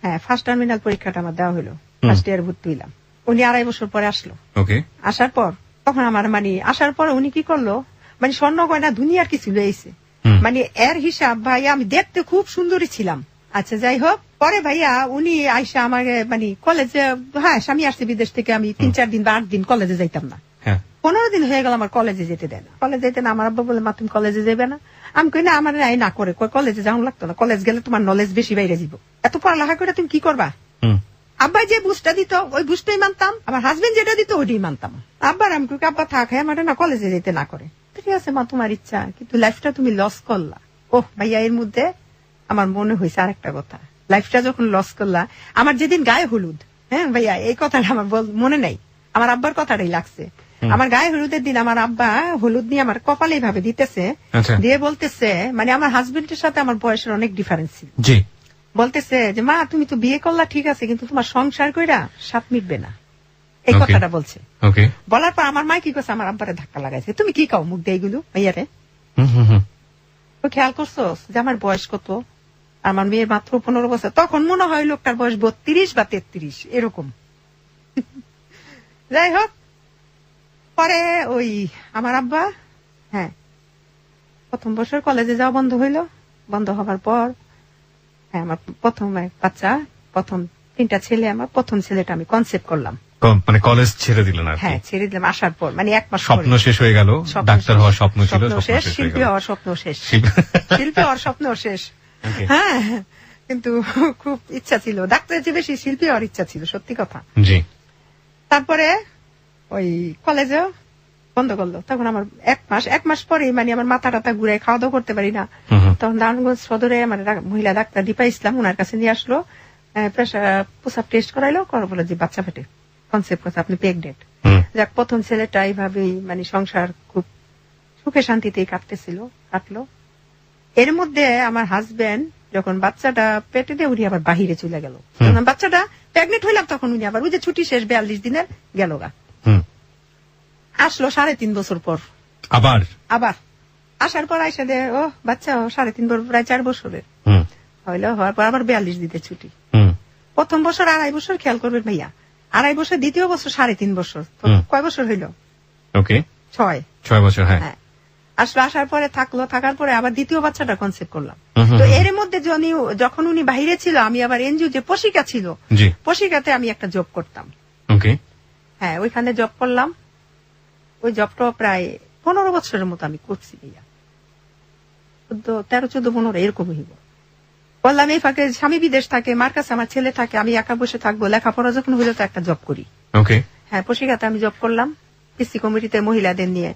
হ্যাঁ ফার্স্ট টার্মিনাল পরীক্ষাটা আমার দেওয়া হলো, ফার্স্ট ইয়ার ভর্তি হইলাম। উনি 2.5 বছর পরে আসলো। ওকে, আসার পর তখন আমার মানে আসার পর উনি কি করলো, মানে স্বর্ণ গয়না দুনিয়ার কিছু লইছে, মানে এর হিসাব ভাইয়া আমি দেখতে খুব সুন্দরী ছিলাম। আচ্ছা যাই হোক, পরে ভাইয়া উনি আইসা আমাকে মানে কলেজে, হ্যাঁ স্বামী আসছে বিদেশ থেকে, আমি 3-4 দিন বা 8 দিন কলেজে যাইতাম না। 15 দিন হয়ে গেল আমার কলেজে যেতে দেয় না। কলেজে যেতে না, আমার আব্বা বলে মা তুমি কলেজে যাবে না। আমি কই না, আমার না করে কলেজে যাওয়া লাগতো না, কলেজ গেলে তোমার নলেজ বেশি বাইরে যাব, এত পড়ালেখা করে তুমি কি করবা। আব্বা যে বুঝটা দিত ওই বুঝটাই মানতাম, আমার হাজবেন্ড যেটা দিত ওইটাই মানতাম। আব্বার আমি কই আব্বা থাক, হ্যাঁ আমার না কলেজে যেতে না করে। ঠিক আছে মা তোমার ইচ্ছা, কিন্তু লাইফটা তুমি লস করলা। ওহ ভাইয়া, এর মধ্যে আমার মনে হয়েছে আরেকটা কথা, লাইফটা যখন লস করলা, আমার যেদিন গায়ে হলুদ, হ্যাঁ ভাইয়া এই কথাটা আমার মনে নাই, আমার আব্বার কথাটাই লাগছে। আমার গায়ে হলুদের দিন আমার আব্বা হলুদ নিয়ে আমার কপালে ভাবে দিতেছে, দিয়ে বলতেছে, মানে আমার হাজবেন্ডের সাথে আমার বয়সের অনেক ডিফারেন্স ছিল। জি, বলতেছে যে মা তুমি তো বিয়ে করলা ঠিক আছে, কিন্তু তোমার সংসার কইরা স্বাদ মিটবে না, এই কথাটা বলছে। বলার পর আমার মা কি করছে, আমার আব্বারে ধাক্কা লাগাইছে, তুমি কি কাও মুখ দিয়ে এগুলো ভাইয়ারে। তো খেয়াল করছো যে আমার বয়স কত, আমার মেয়ের মাত্র 15 বছর। তখন মনে হয় লোকটার বয়স 32 বা 33 এরকম। যাই হোক, পরে ওই আমার আব্বা হ্যাঁ প্রথম বছর কলেজে যাওয়া বন্ধ হইলো। বন্ধ হবার পর হ্যাঁ আমার প্রথম বাচ্চা, প্রথম 3টা ছেলে, আমার প্রথম ছেলেটা আমি কনসেপ্ট করলাম। মানে কলেজ ছেড়ে দিলেন? হ্যাঁ ছেড়ে দিলাম। আসার পর মানে 1 মাস স্বপ্ন শেষ হয়ে গেল, ডাক্তার হওয়ার স্বপ্ন ছিল শেষ, শিল্পী হওয়ার স্বপ্ন শেষ, শিল্পী হওয়ার স্বপ্ন শেষ। হ্যাঁ, কিন্তু খুব ইচ্ছা ছিল ডাক্তারের চেয়ে বেশি শিল্পী হওয়ার ইচ্ছা ছিল, সত্যি কথা। জি। তারপরে ওই কলেজে বন্ধ করলো। তখন আমার 1 মাস পরে মানে আমার মাথা টাথা ঘুরে খাওয়া দাওয়া করতে পারি না। তখন নারায়ণগঞ্জ সদরে আমার মহিলা ডাক্তার দীপা ইসলাম, ওনার কাছে নিয়ে আসলো, প্রসাব টেস্ট করাইলো, করার বলে যে বাচ্চা পেটে, কনসেপ্ট কথা আপনি প্রেগনেন্ট। যাক, প্রথম ছেলেটা এইভাবেই মানে সংসার খুব সুখে শান্তিতেই কাটলো। এর মধ্যে আমার হাজবেন্ড যখন বাচ্চাটা পেটে দিয়ে উনি আবার বাহিরে চলে গেল। বাচ্চাটা প্রেগনেন্ট হইলাম তখন উনি আবার ওই যে ছুটি শেষ 42 দিনের গেল গা, আসলো 3.5 বছর পর। আবার আসার পর আইসা দে ও বাচ্চা 3.5 বছর, প্রায় 4 বছরের হইলো। হওয়ার পর আবার 42 দিতে ছুটি। প্রথম বছর 2.5 বছর, খেয়াল করবেন ভাইয়া, 2.5 বছর, দ্বিতীয় বছর 3.5 বছর। কয় বছর হইলো? ওকে, 6 বছর। হ্যাঁ, আসলো। আসার পরে থাকার পরে আবার দ্বিতীয় বাচ্চাটা কনসেপ্ট করলাম। তো এর মধ্যে যখন উনি বাহিরে ছিল, আমি আবার এনজিও যে পশিকা ছিল, পশিকাতে আমি একটা জব করতাম। হ্যাঁ, ওইখানে জব করলাম। ওই জবটা প্রায় 15 বছরের মতো আমি করছি ভাইয়া, 13-14-15 এরকম হইব। বললাম এই ফাঁকে স্বামী বিদেশ থাকে, মার কাছে আমার ছেলে থাকে, আমি একা বসে থাকবো, লেখাপড়া যখন হইলো তো একটা জব করি। হ্যাঁ, পশিকাতে আমি জব করলাম পিসি কমিটিতে মহিলাদের নিয়ে।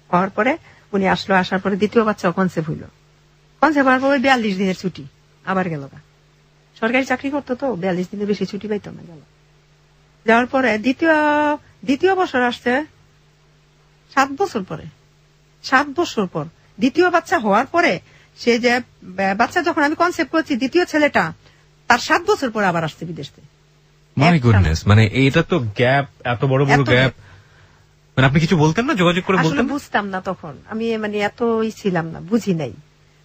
হওয়ার পরে উনি আসলো, আসার পরে দ্বিতীয় বাচ্চা কনসেপ্ট হইলো। কনসেপ্ট হওয়ার পরে 42 দিনের ছুটি আবার গেল। সরকারি চাকরি করতো তো 42 দিনের বেশি ছুটি পাইতো না। গেল, যাওয়ার পরে দ্বিতীয় বছর আসছে 7 বছর পরে। 7 বছর পর দ্বিতীয় বাচ্চা হওয়ার পরে, সে যে বাচ্চা যখন আমি কনসেপ্ট করছি, দ্বিতীয় ছেলেটা তার 7 বছর পর আবার আসছে বিদেশ থেকে। মাই গুডনেস, মানে এটা তো গ্যাপ, এত বড় গ্যাপ। মানে আপনি কিছু বলতেন না, যোগাযোগ করে আসলে বলতেন? বুঝতাম না তখন, আমি মানে এতই ছিলাম না, বুঝি নাই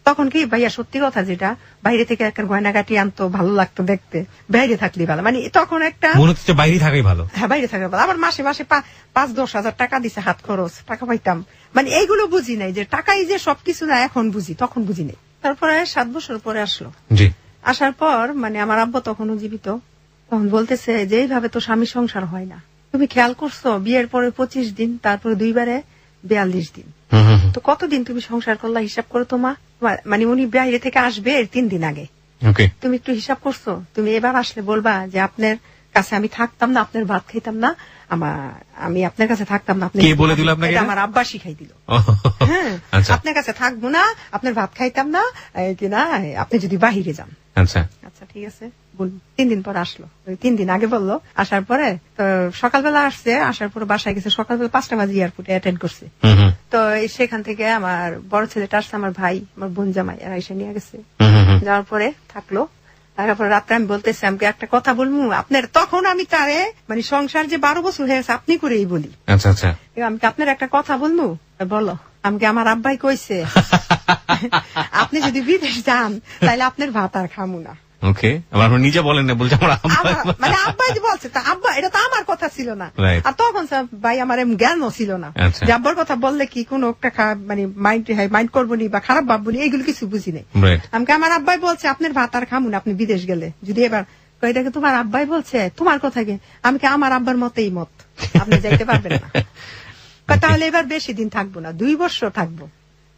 তখন। কি ভাইয়া সত্যি কথা, যেটা বাইরে থেকে একটা গয়নাগাটি আনতো, ভালো লাগতো দেখতে, বাইরে থাকলে ভালো, মানে তখন একটা মনে হচ্ছে বাইরে থাকাই ভালো। হ্যাঁ, বাইরে থাকা ভালো। আবার মাসে মাসে 5-10 হাজার টাকা দিছে, হাত খরচ টাকা পাইতাম, মানে এইগুলো বুঝি নাই যে টাকাই যে সবকিছু না, এখন বুঝি, তখন বুঝি নাই। তারপরে 7 বছর পরে আসলো। জি। আসার পর মানে আমার আব্বা তখনও জীবিত, তখন বলতেছে যে এইভাবে তো স্বামী সংসার হয় না, তুমি খেয়াল করছো বিয়ের পরে 25 দিন, তারপরে 2 বারে 42 দিন, তো কতদিন তুমি সংসার করলা হিসাব করো তোমার। মানে উনি বাইরে থেকে আসবে 3 দিন আগে, ওকে। তুমি একটু হিসাব করছো, তুমি এবার আসলে বলবা যে আপনার কাছে আমি থাকতাম না, আপনার ভাত খাইতাম না, আমি আপনার কাছে থাকতাম না। আপনি কে বলে দিল আপনাকে? এটা আমার আব্বা শিখাই দিল। হ্যাঁ, আচ্ছা। আপনার কাছে থাকবো না, আপনার ভাত খাইতাম না, কিনা আপনি যদি বাহিরে যান। আচ্ছা আচ্ছা ঠিক আছে, 3 দিন পর আসলো, 3 দিন আগে বললো। আসার পরে তো সকালবেলা আসছে, আসার পরে বাসায় গেছে সকালবেলা 5টা বাজে এয়ারপোর্টে অ্যাটেন্ড করছে। তো সেখান থেকে আমার বড় ছেলেটা আসছে, আমার ভাই, আমার বোন জামাই, এরা এসে নিয়ে গেছে। যাওয়ার পরে থাকলো, তারপরে রাত্রে আমি বলতেছি আমাকে একটা কথা বলবো আপনার, তখন আমি তারে মানে সংসার যে 12 বছর হয়ে গেছে আপনি করেই বলি। আচ্ছা আচ্ছা। আমি আপনার একটা কথা বলবো, বলো। আমাকে আমার আব্বাই কইছে আপনি যদি বিদেশ যান তাহলে আপনার ভাত আর খামু না। ওকে, আবার নিজে বলেন না, বলছে আমার মানে আব্বাই যে বলছে, তা আব্বা, এটা তো আমার কথা ছিল না। Right. আর তখন ভাই আমার জ্ঞানও ছিল না আচ্ছা। যে আব্বার কথা বললে কি কোনো একটা মানে মাইন্ড করবো নি বা খারাপ ভাববো নি, এইগুলো কিছু বুঝি নাই। Right. আমাকে আমার আব্বাই বলছে আপনার ভাত আর খামু না আপনি বিদেশ গেলে, যদি এবার এটাকে তোমার আব্বাই বলছে, তোমার কথা কি? আমি কি আমার আব্বার মতেই মত, আপনি যাইতে পারবেন না। তাহলে এবার বেশি দিন থাকবো না, 2 বছর থাকবো,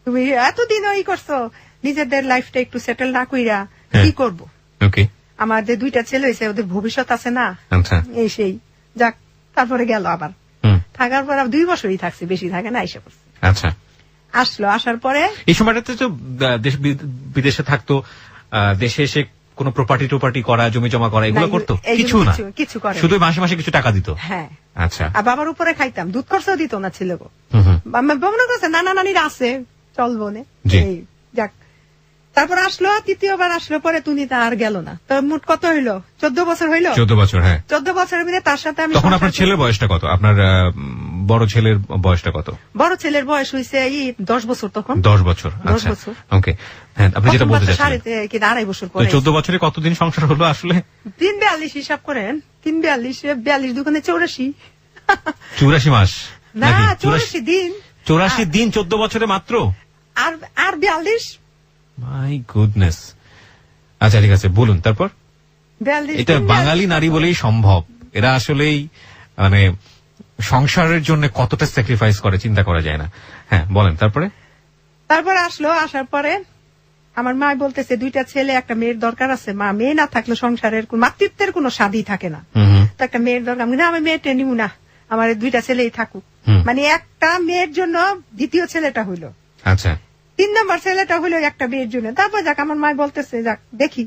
তুমি এতদিন ওই করছো, নিজেদের লাইফটা একটু সেটেল না কইরা কি করবো। ওকে। আমাদের 2টা ছেলে হয়েছে, ওদের ভবিষ্যৎ আছে না। আচ্ছা। এই সেই যাক, তারপরে গেল আবার। থাকার পর 2 বছরই থাকছে, বেশি থাকে না, এসে পড়ছে। আচ্ছা। আসলো, আসার পরে এই সময়টাতে তো দেশ বিদেশে থাকতো, দেশে এসে কোন প্রপার্টি করা, জমি জমা করা, এগুলো করতো কিছু না, কিছু করে শুধু মাসে মাসে কিছু টাকা দিত। হ্যাঁ। আচ্ছা। আর বাবার উপরে খাইতাম, দুধ খরচাও দিত না ছেলে গো। মনে করছে নানা নানিরা আছে, চলবো না। যাক, তারপর আসলো, 3য় বার আসলো, পরে তুমি তা আর গেল না। তো মোট কত হইলো? 14 বছর হইলো। 14 বছর, হ্যাঁ। 14 বছরের মধ্যে তার সাথে আমি। তখন আপনার ছেলের বয়সটা কত? আপনার বড় ছেলের বয়সটা কত? বড় ছেলের বয়স হয়েছে 10 বছর তখন। 10 বছর। 10 বছর। ওকে, হ্যাঁ, আপনি যেটা বলতে চাচ্ছেন। 2.5 বছর পরে। 14 বছরে কতদিন সংসার হলো আসলে? 342 হিসাব করেন, 342 দোকানে 84। 84 মাস না, নাকি? 84 দিন। 84 দিন 14 বছরে মাত্র। আর 42। My goodness. আচ্ছা ঠিক আছে, বলুন তারপর। 42 এটা বাঙালি নারী বলেই সম্ভব। এরা আসলেই মানে সংসারের জন্য কতটা স্যাক্রিফাইস করে চিন্তা করা যায় না। হ্যাঁ বলেন তারপরে। তারপরে আসলো, আসার পরে আমার মা বলতেছে 2টা ছেলে একটা মেয়ের দরকার আছে। মা, মেয়ে না থাকলে সংসারের কোন মাতৃত্বের কোনো স্বাদই থাকে না, তো একটা মেয়ের দরকার। না, আমি মেয়েটা নিব না, আমার 2টা ছেলেই থাকুক। মানে একটা মেয়ের জন্য 2য় ছেলেটা হইলো। আচ্ছা। 3 নম্বর ছেলেটা হইলো একটা মেয়ের জন্য। তারপর যাক, আমার মা বলতেছে যাক দেখি।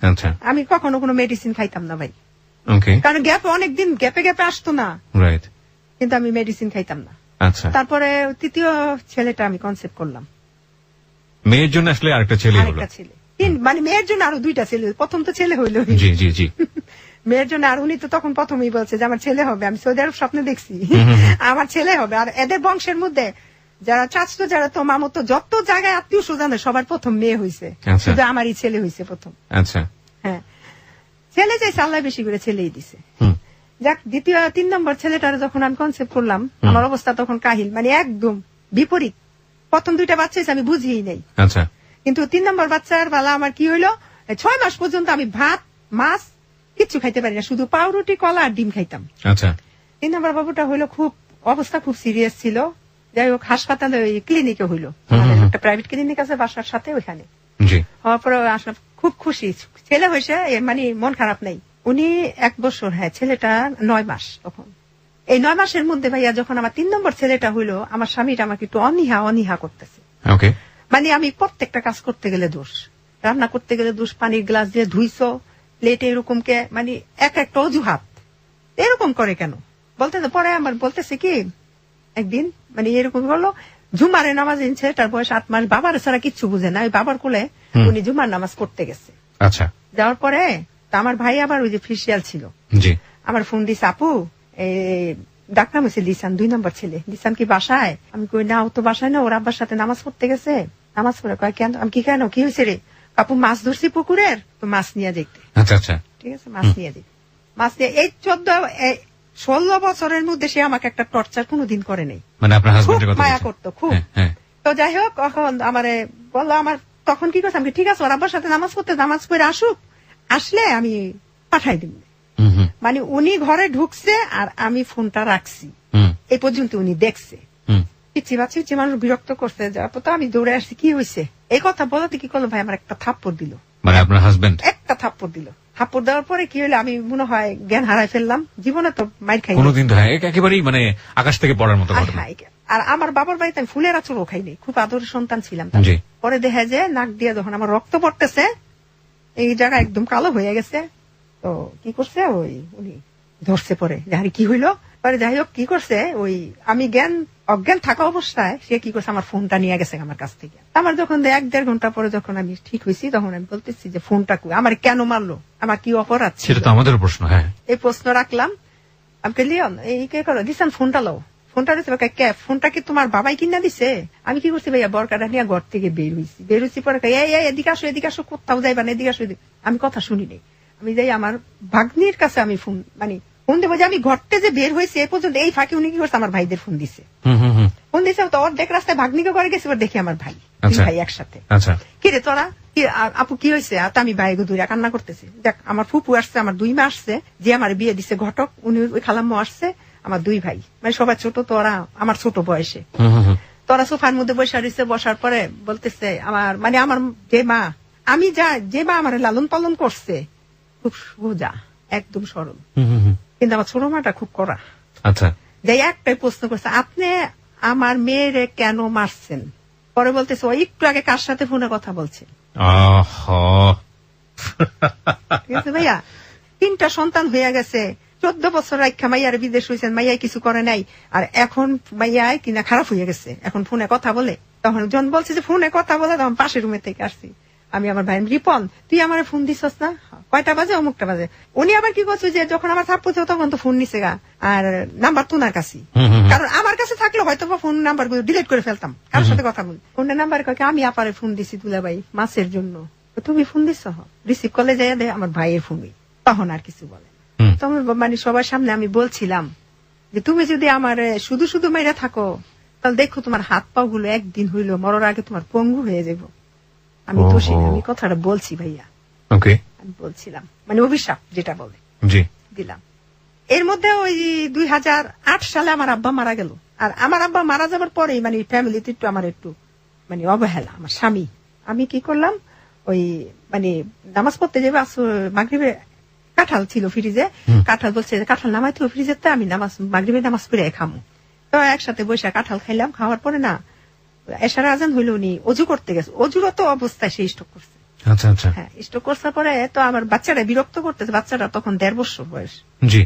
আচ্ছা। আমি কখনো কোনো মেডিসিন খাইতাম না ভাই, ওকে, কারণ অনেকদিন গ্যাপে আসতো না। রাইট। কিন্তু আমি মেডিসিন খাইতাম না। আচ্ছা। তারপরে 3য় ছেলেটা আমি কনসেপ্ট করলাম। মেয়ের জন্য আসলে আরেকটা ছেলে হলো। আরেকটা ছেলে, মানে মেয়ের জন্য আরো 2টা ছেলে। প্রথম তো ছেলে হইলো। জি জি জি। মেয়ের জন্য। আর উনি তো তখন প্রথমেই বলছে যে আমার ছেলে হবে। আমি সৌদি আরব স্বপ্নে দেখছি আমার ছেলে হবে। আর এদের বংশের মধ্যে যারা চাচতো, যারা তো মামতো, যত জায়গায় আত্মীয় স্বজন, সবার প্রথম মেয়ে হয়েছে, শুধু আমারই ছেলে হয়েছে প্রথম। আচ্ছা। হ্যাঁ, ছেলে চাইছে আল্লাহ বেশি করে ছেলেই দিছে। যাক, 3 নম্বর ছেলেটার যখন আমি কনসেপ্ট করলাম, আমার অবস্থা তখন কাহিল, মানে একদম বিপরীত। প্রথম 2টা বাচ্চা হয়েছে, আমি বুঝিই নাই। আচ্ছা। কিন্তু 3 নম্বর বাচ্চার বেলা আমার কি হইলো, 6 মাস পর্যন্ত আমি ভাত মাছ কিচ্ছু খাইতে পারি না, শুধু পাউরুটি, কলা আর ডিম খাইতাম। আচ্ছা। 3 নম্বর বাবুটা হইলো খুব অবস্থা খুব সিরিয়াস ছিল। যাই হোক, হাসপাতালে ওই ক্লিনিকে হইলো, একটা প্রাইভেট ক্লিনিক আছে বাসার সাথে, ওইখানে হওয়ার পরে আসলে খুব খুশি। ছেলে হয়েছে, মানে মন খারাপ নাই। উনি 1 বছর, হ্যাঁ, ছেলেটা 9 মাস তখন। এই 9 মাসের মধ্যে ভাইয়া যখন আমার 3 নম্বর ছেলেটা হইলো, আমার স্বামীটা আমাকে একটু অনীহা করতেছে। ওকে। মানে আমি প্রত্যেকটা কাজ করতে গেলে দোষ, রান্না করতে গেলে দোষ, পানির গ্লাস দিয়ে ধুইছো, প্লেটে এরকম কে, মানে একটা অজুহাত এরকম করে কেন বলতে। পরে আমার বলতেছে কি, একদিন মানে এরকম বললো, জুমারে নামাজ এনেছে, তার বয়স 8 মাস, বাবার ছাড়া কিচ্ছু বুঝে না। ওই বাবার কোলে উনি জুমার নামাজ পড়তে গেছে। আচ্ছা। যাওয়ার পরে আমার ভাই আবার ওই যে ফিসিয়াল ছিল, জি, আমার ফোন দিছে, আপু ডাকনাম হয়েছে লিসান, 2 নম্বর ছেলে। লিসান কি বাসায়? আমি কই না, ও তো বাসায় না, ওর আব্বার সাথে নামাজ পড়তে গেছে। নামাজ পড়ে কয় কেন? আমি কি কেন, কি হয়েছে রে? আপু মাছ ধরছি পুকুরের, তো মাছ নিয়ে দেখতে। আচ্ছা আচ্ছা, ঠিক আছে, মাছ নিয়ে দেখতে। মাছ নিয়ে এই 16 বছরের মধ্যে সে আমাকে একটা টর্চার কোনোদিন করে নেই। মানে আপনার খুব হাজবেন্ডের কথা মায়া বলছেন? করতো খুব। হ্যাঁ, হ্যাঁ। তো যাই হোক, এখন আমারে বললো, আমার তখন কি করছে, আমি ঠিক আছে ওর আব্বার সাথে নামাজ পড়তে, নামাজ পড়ে আসুক, আসলে আমি পাঠাই দিব। হুম, হুম, মানে উনি ঘরে ঢুকছে আর আমি ফোনটা রাখছি, হুম, এই পর্যন্ত উনি দেখছে। হুম। পিচ্ছি বাচ্চি মানুষ বিরক্ত করছে, যার পর তো আমি দৌড়ে আসছি, কি হয়েছে এই কথা বলতে, কি করলো ভাই, আমার একটা থাপ্পড় দিল। মানে আপনার হাজবেন্ড? একটা থাপ্পড় দিল। থাপ্পড় দেওয়ার পরে কি হলো, আমি মনে হয় জ্ঞান হারাই ফেললাম। জীবনে তো মাইর খাই কোনদিন তো হ্যাঁ, একেবারেই মানে আকাশ থেকে পড়ার মতো ঘটনা। আর আমার বাবার বাড়িতে আমি ফুলের আচরও খাইনি, খুব আদরের সন্তান ছিলাম। জি। পরে দেখা যায় নাক দিয়ে যখন আমার রক্ত পড়তেছে, এই জায়গা একদম কালো হয়ে গেছে, তো কি করছে ওই উনি ধরছে, পরে যাহারি কি হইলো, পরে যাই হোক কি করছে, ওই আমি অজ্ঞান থাকা অবস্থায় সে কি করছে, আমার ফোনটা নিয়ে গেছে আমার কাছ থেকে। আমার যখন 1-1.5 ঘন্টা পরে যখন আমি ঠিক হয়েছি, তখন আমি বলতেছি যে ফোনটা আমার কেন মারলো, আমার কি অপরাধ ছিল? সেটা তো আমাদের প্রশ্ন। হ্যাঁ, এই প্রশ্ন রাখলাম। আমি লিওন এই কে করো দিচ্ছেন, ফোনটা লো, ফোনটা দিচ্ছে, ফোনটা কি তোমার বাবাই কিনা দিছে? আমি কি করছি ভাইয়া, বরকাটা নিয়ে ঘর থেকে বের হয়েছি, পরে এদিকে আসো, কোথাও যাইবা না, এদিকে আসো। আমি কথা শুনি নাই, আমি যাই আমার ভাগ্নির কাছে, আমি ফোন দেবো যে আমি ঘরতে যে বের হয়েছে এ পর্যন্ত, এই ফাঁকে উনি কি করছে, আমার ভাইদের ফোন দিছে। ফোন দিছে তো ওর দেখ রাস্তায় ভাগ্নিকে করে গেছে, দেখি আমার ভাই, ভাই একসাথে। আচ্ছা, কি রে তোরা, আপু কি হয়েছে? আমি বাইরে দূরে কান্না করতেছি। দেখ আমার ফুপু আসছে, আমার 2 মা আসছে, যে আমার বিয়ে দিছে ঘটক, উনি ওই খালাম্মা আসছে, আমার 2 ভাই, মানে সবাই ছোট, তোরা আমার ছোট বয়সে। তোরা সোফার মধ্যে বসে রয়েছে, বসার পরে বলতেছে আমার যে মা, আমি যে মা আমার লালন পালন করছে, খুব সোজা, একদম সরল, কিন্তু আমার ছোট মাটা খুব কড়া। আচ্ছা, যে একটাই প্রশ্ন করছে, আপনি আমার মেয়েরে কেন মারছেন? পরে বলতেছে, ও একটু আগে কার সাথে ফোনে কথা বলছে। ঠিক আছে ভাইয়া, 3টা সন্তান হয়ে গেছে, 14 বছর রাখা মাইয়ার বিদেশ হয়েছেন, মাইয়াই কিছু করে নাই, আর এখন মাইয়াই কিনা খারাপ হয়ে গেছে, এখন ফোনে কথা বলে। তখন জন বলছে যে ফোনে কথা বলে, তখন পাশের রুমে থেকে আসছি আমি, আমার ভাই রিপন তুই আমার ফোন দিছস না, কয়টা বাজে? অমুকটা বাজে। উনি আবার কি করছে, যে যখন আমার থাপ্পড় ছিল তখন তো ফোন নিছে গা, আর নাম্বার তো ওনার কাছে, কারণ আমার কাছে থাকলে হয়তো ফোন নাম্বার গুলো ডিলিট করে ফেলতাম, কারোর সাথে কথা বলি। ফোনের নাম্বার কয়েক আমি আপারে ফোন দিছি দুলাভাই মাছের জন্য, তুমি ফোন দিচ্ছ, রিসিভ করলে যাই দে আমার ভাইয়ের ফোন। তখন আর কিছু বলে তখন, মানে সবার সামনে আমি বলছিলাম যে তুমি যদি আমার শুধু শুধু মেরে থাকো, তাহলে দেখো তোমার হাত পা গুলো একদিন হইলো মরার আগে তোমার পঙ্গু হয়ে যাবো। আমি দোষী না, আমি কথাটা বলছি ভাইয়া, ওকে, আমি বলছিলাম, মানে অভিশাপ যেটা বলে জি দিলাম। এর মধ্যে ওই 2008 সালে আমার আব্বা মারা গেল, আর আমার আব্বা মারা যাবার পরেই মানে ফ্যামিলিতে একটু আমার একটু মানে অবহেলা, আমার স্বামী। আমি কি করলাম, ওই মানে নামাজ পড়তে যাবে, মাগরিবে কাঁঠাল ছিল ফ্রিজে, কাঁঠাল বলছে কাঁঠাল নামাই তো ফ্রিজে, তো আমি মাগরিবে নামাজ পড়ে খামো। তো একসাথে বসে কাঁঠাল খাইলাম, খাওয়ার পরে না এশার আজান হইলো, উনি অজু করতে গেছে, অজুরত অবস্থায় সে স্ট্রোক করছে। আচ্ছা আচ্ছা, হ্যাঁ, স্ট্রোক করছে পরে তো আমার বাচ্চারা বিরক্ত করতেছে, বাচ্চারা তখন 1.5 বছর বয়স। জি,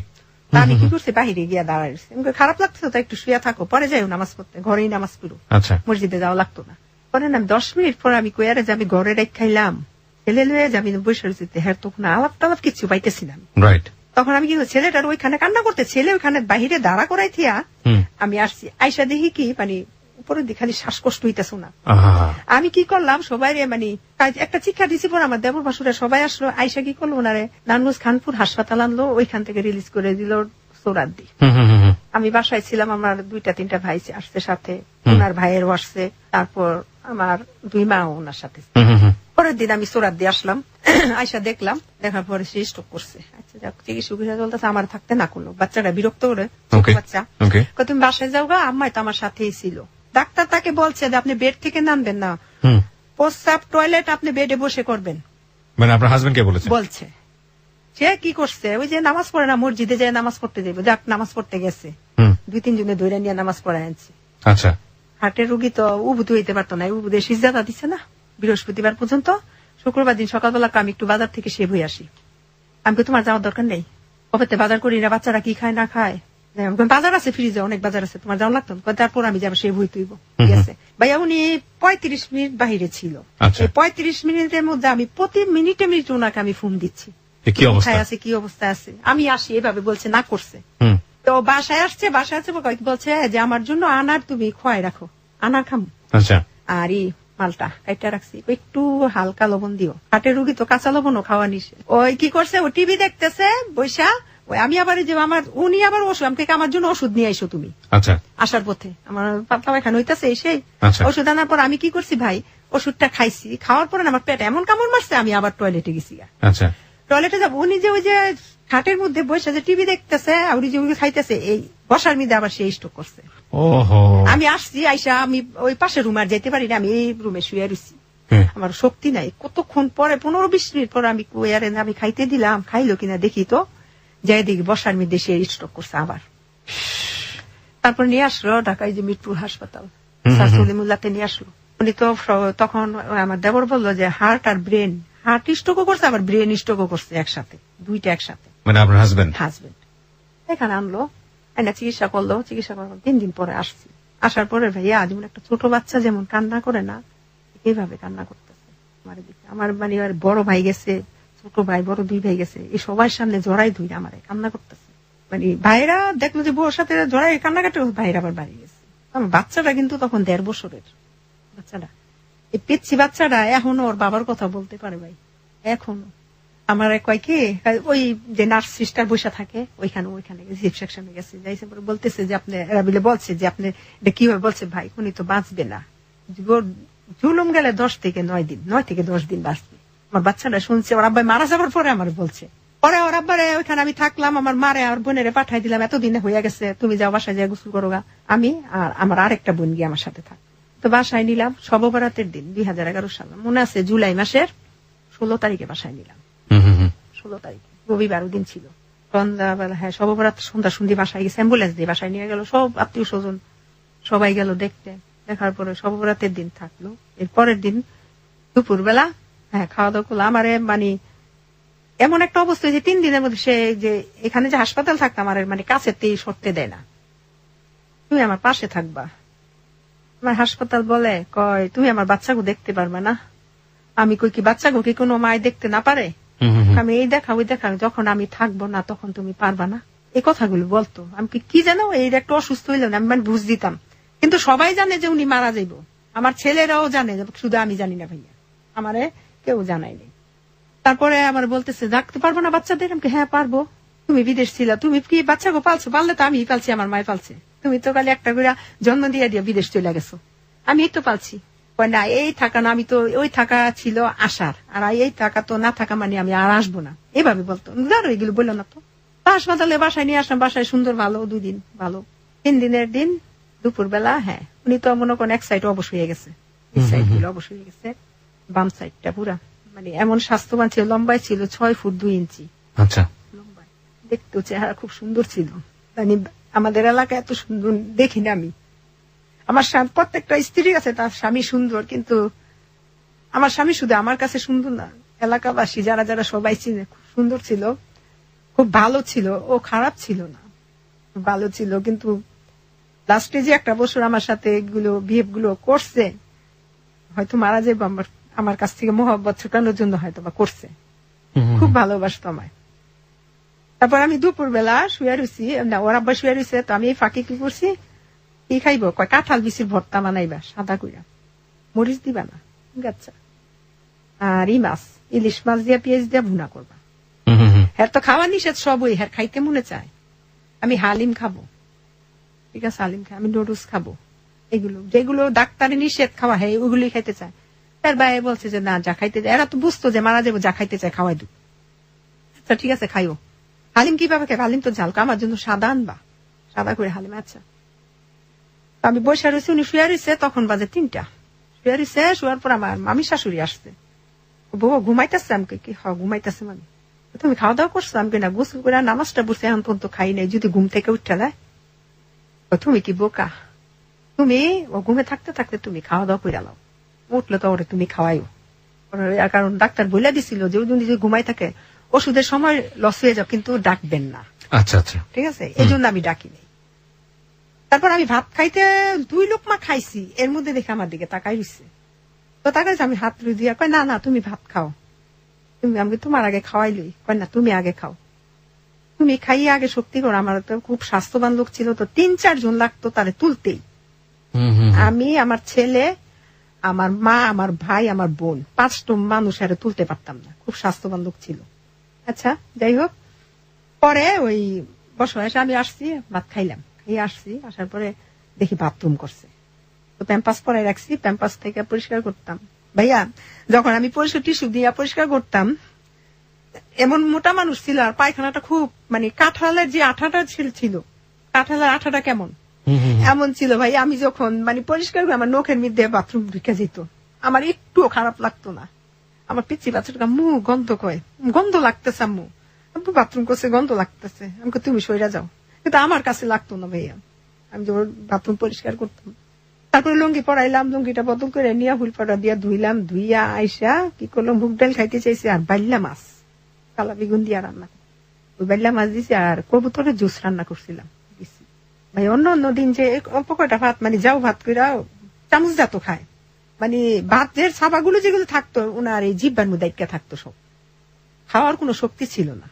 আমি কি করছি, বাহিরে গিয়া দাঁড়াইছি, খারাপ লাগছে তো একটু শুয়ে থাকো, পরে যাই নামাজ পড়তে, ঘরেই নামাজ পড়ো, আচ্ছা, মসজিদে যাওয়া লাগতো না। পরে না 10 মিনিট পরে আমি কইয়ারে যে আমি ঘরে রেখ খাইলাম, ছেলে লয়ে যাবি বসে রয়েছে, হ্যাঁ তখন আলাপ টালাপ কিছু পাইতেছি না। রাইট, তখন আমি কি ছেলেটার ওইখানে কান্না করতে, ছেলে ওইখানে বাহিরে দাঁড়া করাই থিয়া আমি আসছি, আইসা দেখি কি মানে উপরের দিকে খালি শ্বাসকষ্ট হইতেছে না। আমি কি করলাম, সবাই মানে একটা চিৎকার দিছি, পর আমার দেবর ভাসুরা সবাই আসলো, আইসা কি করলো, ওনারে নারায়ণগঞ্জ খানপুর হাসপাতাল আনলো, ওইখান থেকে রিলিজ করে দিল সৌরাদ্দি। আমি বাসায় ছিলাম, আমার 2-3টা ভাই আসছে সাথে, ওনার ভাইয়েরও আসছে, তারপর আমার 2 মা ওনার সাথে। পরের দিন আমি সৌরাদ্দি আসলাম, আইসা দেখলাম, দেখার পরে সে স্ট্রোক করছে। আচ্ছা যাক, চিকিৎসা চলতেছে, আমার থাকতে না করলো, বাচ্চাটা বিরক্ত করে, বাচ্চা তুমি বাসায় যাও গা, আম্মাই তো আমার সাথেই ছিল। ডাক্তার তাকে বলছে যে আপনি বেড থেকে নামবেন না, প্রস্রাব টয়লেট আপনি বেডে বসে করবেন। মানে আপনার হাজবেন্ড কে বলেছে? বলছে। সে কি করছে, ওই যে নামাজ পড়ে না, মসজিদে যায় নামাজ পড়তে যাবে, যাক নামাজ পড়তে গেছে, 2-3 জনে ধরে নিয়ে নামাজ পড়ায় আনছে। আচ্ছা, হার্টের রোগী তো উবুদ হইতে পারতো না, উবুদের সিজদাতা দিচ্ছে না বৃহস্পতিবার পর্যন্ত। শুক্রবার দিন সকালবেলা আমি একটু বাজার থেকে সেব হয়ে আসি। আমি তোমার যাওয়ার দরকার নেই, কবে বাজার করি না, বাচ্চারা কি খায় না খায়, বাজার আছে ফ্রিজে, অনেক বাজার আছে, তোমার যাওয়া লাগতো, তারপর আমি যাবো সে ভুই তুইব। ঠিক আছে ভাইয়া, উনি 35 মিনিট বাহিরে ছিল। এই 35 মিনিটের মধ্যে আমি প্রতি মিনিটে ওনাকে আমি ফোন দিচ্ছি, কি অবস্থায় আছে, কি অবস্থায় আছে, আমি আসি, এভাবে বলছে, না করছে। তো বাসায় আসছে বলছে যে আমার জন্য আনার তুমি খোয়াই রাখো, আনার খাম। আচ্ছা। আর এই মালটা কাইটা রাখছি, একটু হালকা লবণ দিও, হাটের রুগী তো কাঁচা লবণও খাওয়া নিষেধ। ওই কি করছে, ও টিভি দেখতেছে বৈশা, ওই আমি আবার যে উনি আবার ওষুধ আমাকে আমার জন্য ওষুধ নিয়ে আইসো তুমি। আচ্ছা। আসার পথে আমার পাতলা পায়খানা হইতেছে, সেই আচ্ছা। ওষুধ আনার পর আমি কি করছি ভাই, ওষুধটা খাইছি, খাওয়ার পরে আমার পেট এমন কামড় মারছে, আমি আবার টয়লেটে গেছি। আচ্ছা। টয়লেটে যাবো, উনি যে ওই যে খাটের মধ্যে বসে যে টিভি দেখতেছে আর উনি যে খাইতেছে, এই বসার মধ্যে আবার সেই স্ট্রোক করছে। ওহো। আমি আসছি, আইসা আমি ওই পাশে রুম আর যেতে পারি না, আমি এই রুমে শুয়ে রয়েছি। আমার শক্তি নাই। কতক্ষণ পরে 15-20 মিনিট পরে আমি আমি খাইতে দিলাম, খাইলো কিনা দেখি তো, যাই দেখি বসার মধ্যে সে স্ট্রোক করছে আবার। তারপর নিয়ে আসলো ঢাকায় যে মিরপুর হাসপাতাল, সাসুলিমুল্লাতে নিয়ে আসলো। উনি তো তখন আমার দেবর বললো যে হার্ট আর ব্রেন, হার্ট স্ট্রোকও করছে আবার ব্রেন স্ট্রোকও করছে একসাথে, দুইটা একসাথে। মানে আপনার হাজবেন্ড এখানে আনলো, চিকিৎসা করলো, চিকিৎসা করার 3 দিন পরে আসছি। আসার পরে ভাইয়া যেমন একটা ছোট বাচ্চা যেমন কান্না করে না, এইভাবে কান্না করতেছে আমার দিকে। আমার মানে বড় ভাই গেছে, ছোট ভাই, বড় 2 ভাই গেছে, এই সবার সামনে জড়াই ধুই আমার কান্না করতেছে। মানে ভাইরা দেখলো যে বউর সাথে জড়াই কান্নাকাটি, ভাইরা আবার বাড়ি গেছে। আমার বাচ্চাটা কিন্তু তখন 1.5 বছরের বাচ্চাটা, এই পিচ্ছি বাচ্চাটা এখনো ওর বাবার কথা বলতে পারে ভাই, এখনো। আমার কয় কি, ওই যে নার্স সিস্টার বসে থাকে ওইখানে রিসেপশনে গেছে, যাইছে পরে বলতেছে যে আপনি, এরা বিলে বলছে যে আপনি এটা কিভাবে, বলছে ভাই উনি তো বাঁচবে না, জুলুম গেলে 10 থেকে 9 দিন, 9 থেকে 10 দিন বাঁচবে। আমার বাচ্চাটা শুনছে, ওর আব্বাই মারা যাবার পরে আমার বলছে, পরে ওর আব্বারে ওইখানে আমি থাকলাম, আমার মারে আর বোনেরে পাঠাই দিলাম, এতদিনে হয়ে গেছে, তুমি যাও বাসায় যাই গোসল করো গা, আমি আর আমার আরেকটা বোন গিয়ে আমার সাথে থাক। তো বাসায় নিলাম শবে বরাতের দিন 2011 সাল, মনে আছে জুলাই মাসের 16 তারিখে বাসায় নিলাম। 16 তারিখ রবিবার দিন ছিল, সন্ধ্যাবেলা, হ্যাঁ শবে বরাত সন্ধ্যা সন্ধ্যি বাসায় গেছে, অ্যাম্বুলেন্স দিয়ে বাসায় নিয়ে গেল, সব আত্মীয় স্বজন সবাই গেল দেখতে। দেখার পরে শবে বরাতের দিন থাকলো। এর পরের দিন দুপুর বেলা খাওয়া দাওয়া করলো। আমার মানে এমন একটা অবস্থা যে 3 দিনের মধ্যে সে যে এখানে যে হাসপাতাল থাকতাম আমার মানে কাছেতেই সরতে দেয় না, তুমি আমার পাশে থাকবা। আমার হাসপাতাল বলে কয় তুমি আমার বাচ্চাকে দেখতে পারবে না। আমি কই কি বাচ্চাকে কি কোনো মায় দেখতে না পারে? আমি এই দেখা ওই দেখা, যখন আমি থাকবো না তখন তুমি পারবা না, এই কথাগুলো বলতো। আমি কি জানো, এই একটা অসুস্থ হইল না, আমি মানে বুঝ দিতাম, কিন্তু সবাই জানে যে উনি মারা যাইব, আমার ছেলেরাও জানে, শুধু আমি জানি না ভাইয়া, আমারে কেউ জানায়নি। তারপরে আমার বলতেছে ডাকতে পারবো না বাচ্চাদের, আমি হ্যাঁ পারবো, তুমি বিদেশ ছিলা, তুমি কি বাচ্চাকে পালছো? পারলে তো আমি পালছি, আমার মায় পালছে, তুমি তো খালি একটা করে জন্ম দিয়ে বিদেশ চলে গেছো, আমি এই তো পালছি। না এই থাকা না, আমি তো ওই থাকা ছিল আসার, আর এই থাকা তো না থাকা মানে আমি আর আসবো না, এভাবে বলতো। ধরো এগুলো বললো না তো। হাসপাতালে বাসায় নিয়ে আসলাম, বাসায় সুন্দর ভালো 2 দিন ভালো। 3 দিনের দিন দুপুর বেলা উনি তো মনে করেন এক সাইড অবশ হয়ে গেছে, এই সাইড গুলো অবশ হয়ে গেছে, বাম সাইডটা পুরা মানে এমন স্বাস্থ্যবান ছিল, লম্বায় ছিল 6 ফুট 2 ইঞ্চি। আচ্ছা। লম্বায়, দেখতেও চেহারা খুব সুন্দর ছিল, মানে আমাদের এলাকায় এত সুন্দর দেখিনি আমি। আমার প্রত্যেকটা স্ত্রী আছে তার স্বামী সুন্দর, কিন্তু আমার স্বামী শুধু আমার কাছে সুন্দর না, এলাকাবাসী যারা যারা সবাই চিনে খুব সুন্দর ছিল, খুব ভালো ছিল, ও খারাপ ছিল না, ভালো ছিল। কিন্তু লাস্টে যে 1 বছর আমার সাথে এগুলো বিহেভ গুলো করছে, হয়তো মারা যাবো আমার কাছ থেকে মোহব্বত ছুটানোর জন্য হয়তো বা করছে, খুব ভালোবাসতো আমায়। তারপর আমি দুপুর বেলা শুয়ে রয়েছি, ওর আব্বা শুয়ে রয়েছে, তো আমি এই ফাঁকে কি করছি, কি খাইবো, কয় কাঁঠাল বিচির ভর্তা বানাইবা সাদা কইরা, মরিচ দিবা না, আচ্ছা, আর ইলিশ মাছ দিয়া পেঁয়াজ দিয়া ভুনা করবা। হ্যাঁ তো খাওয়া নিষেধ সবই, হ্যাঁ খাইতে মনে চায়, আমি হালিম খাবো, ঠিক আছে হালিম খাই, আমি নুডলস খাবো, এগুলো যেগুলো ডাক্তারে নিষেধ খাওয়া, হ্যাঁ ওগুলোই খাইতে চায়। তার ভাই বলছে যে না যা খাইতে চায়, এরা তো বুঝতো যে মারা যাবো, যা খাইতে চায় খাওয়াই দিব, আচ্ছা ঠিক আছে খাইও। হালিম কিভাবে খাই, হালিম তো ঝালকা, আমার জন্য সাদা আনবা, সাদা করে হালিম। আচ্ছা, আমি বসে রয়েছি, উনি শুয়ে রয়েছে, তখন বাজে 3টা, শুয়ে রয়েছে, শুয়ার পর আমার মামি শাশুড়ি আসছে, বউ ঘুমাইতেছে, আমি কি ঘুমাইতেছে, মানে তুমি খাওয়া দাওয়া করছো? আমি না গোসল করে নামাজটা বসে এখন পর্যন্ত খাই নাই, যদি ঘুম থেকে উঠতে দেয়। তুমি কি বোকা, তুমি ও ঘুমে থাকতে থাকতে তুমি খাওয়া দাওয়া করে লাও, উঠলে তো ওরে তুমি খাওয়াইও, কারণ ডাক্তার বলে দিছিল যে যদি ঘুমাই থাকে ওষুধের সময় লস হয়ে যাও, কিন্তু ডাকবেন না। আচ্ছা আচ্ছা, ঠিক আছে, এই জন্য আমি ডাকি নাই। তারপর আমি ভাত খাইতে 2 লোকমা খাইছি, এর মধ্যে দেখে আমার দিকে তাকাই দিচ্ছে, তো তাকাইছে, আমি হাত রুই দিয়া কয় না না তুমি ভাত খাও, তুমি আমি তোমার আগে খাওয়াইলই, কয় না তুমি আগে খাও, তুমি খাইয়ে আগে শক্তি করো। আমার তো খুব স্বাস্থ্যবান লোক ছিল, তো 3-4 জন লাগতো তারে তুলতেই। আমি, আমার ছেলে, আমার মা, আমার ভাই, আমার বোন, 5টা মানুষ আরে তুলতে পারতাম না, খুব স্বাস্থ্যবান লোক ছিল। আচ্ছা, যাই হোক, পরে ওই বসে আমি আসছি, ভাত খাইলাম, খেয়ে আসছি, আসার পরে দেখি বাথরুম করছে, তো প্যাম্পাস পরাই রাখছি, প্যাম্পাস থেকে পরিষ্কার করতাম। ভাইয়া যখন আমি পরিষ্কার টিস্যু দিয়ে পরিষ্কার করতাম, এমন মোটা মানুষ ছিল, আর পায়খানাটা খুব মানে কাঁঠালের যে আঠাটা ছিল, কাঁঠালের আঠাটা কেমন এমন ছিল ভাই। আমি যখন মানে পরিষ্কার করে আমার নখের মধ্যে বাথরুম ঢুকে যেত, আমার একটুও খারাপ লাগতো না। আমার পিচ্ছি বাচ্চাটা মুখ গন্ধ কয়, গন্ধ লাগতেছে আম্মু, আম্মু বাথরুম করছে গন্ধ লাগতেছে, আমাকে তুমি সইরা যাও, কিন্তু আমার কাছে লাগতো না ভাইয়া। আমি যখন বাথরুম পরিষ্কার করতাম, তারপরে লুঙ্গি পরাইলাম, লুঙ্গিটা বদল করে নিয়ে হুল পাড়া দিয়া ধুইলাম, ধুইয়া আইসা কি করলাম, মুগ ডাল খাইতে চাইছি আর বাইল্লা মাছ, কালা বেগুন দিয়া রান্না, ওই বাইল্লা মাছ দিছি আর কবুতরের জুস রান্না করছিলাম দিছি। ভাই অন্য অন্য দিন যে অল্প কয়টা ভাত মানে যাও ভাত করে চামচ জাত খায়, মানে ভাতের ছাপাগুলো যেগুলো থাকতো ওনার এই জিব্বার মধ্যে থাকতো, সব খাওয়ার কোনো শক্তি ছিল না।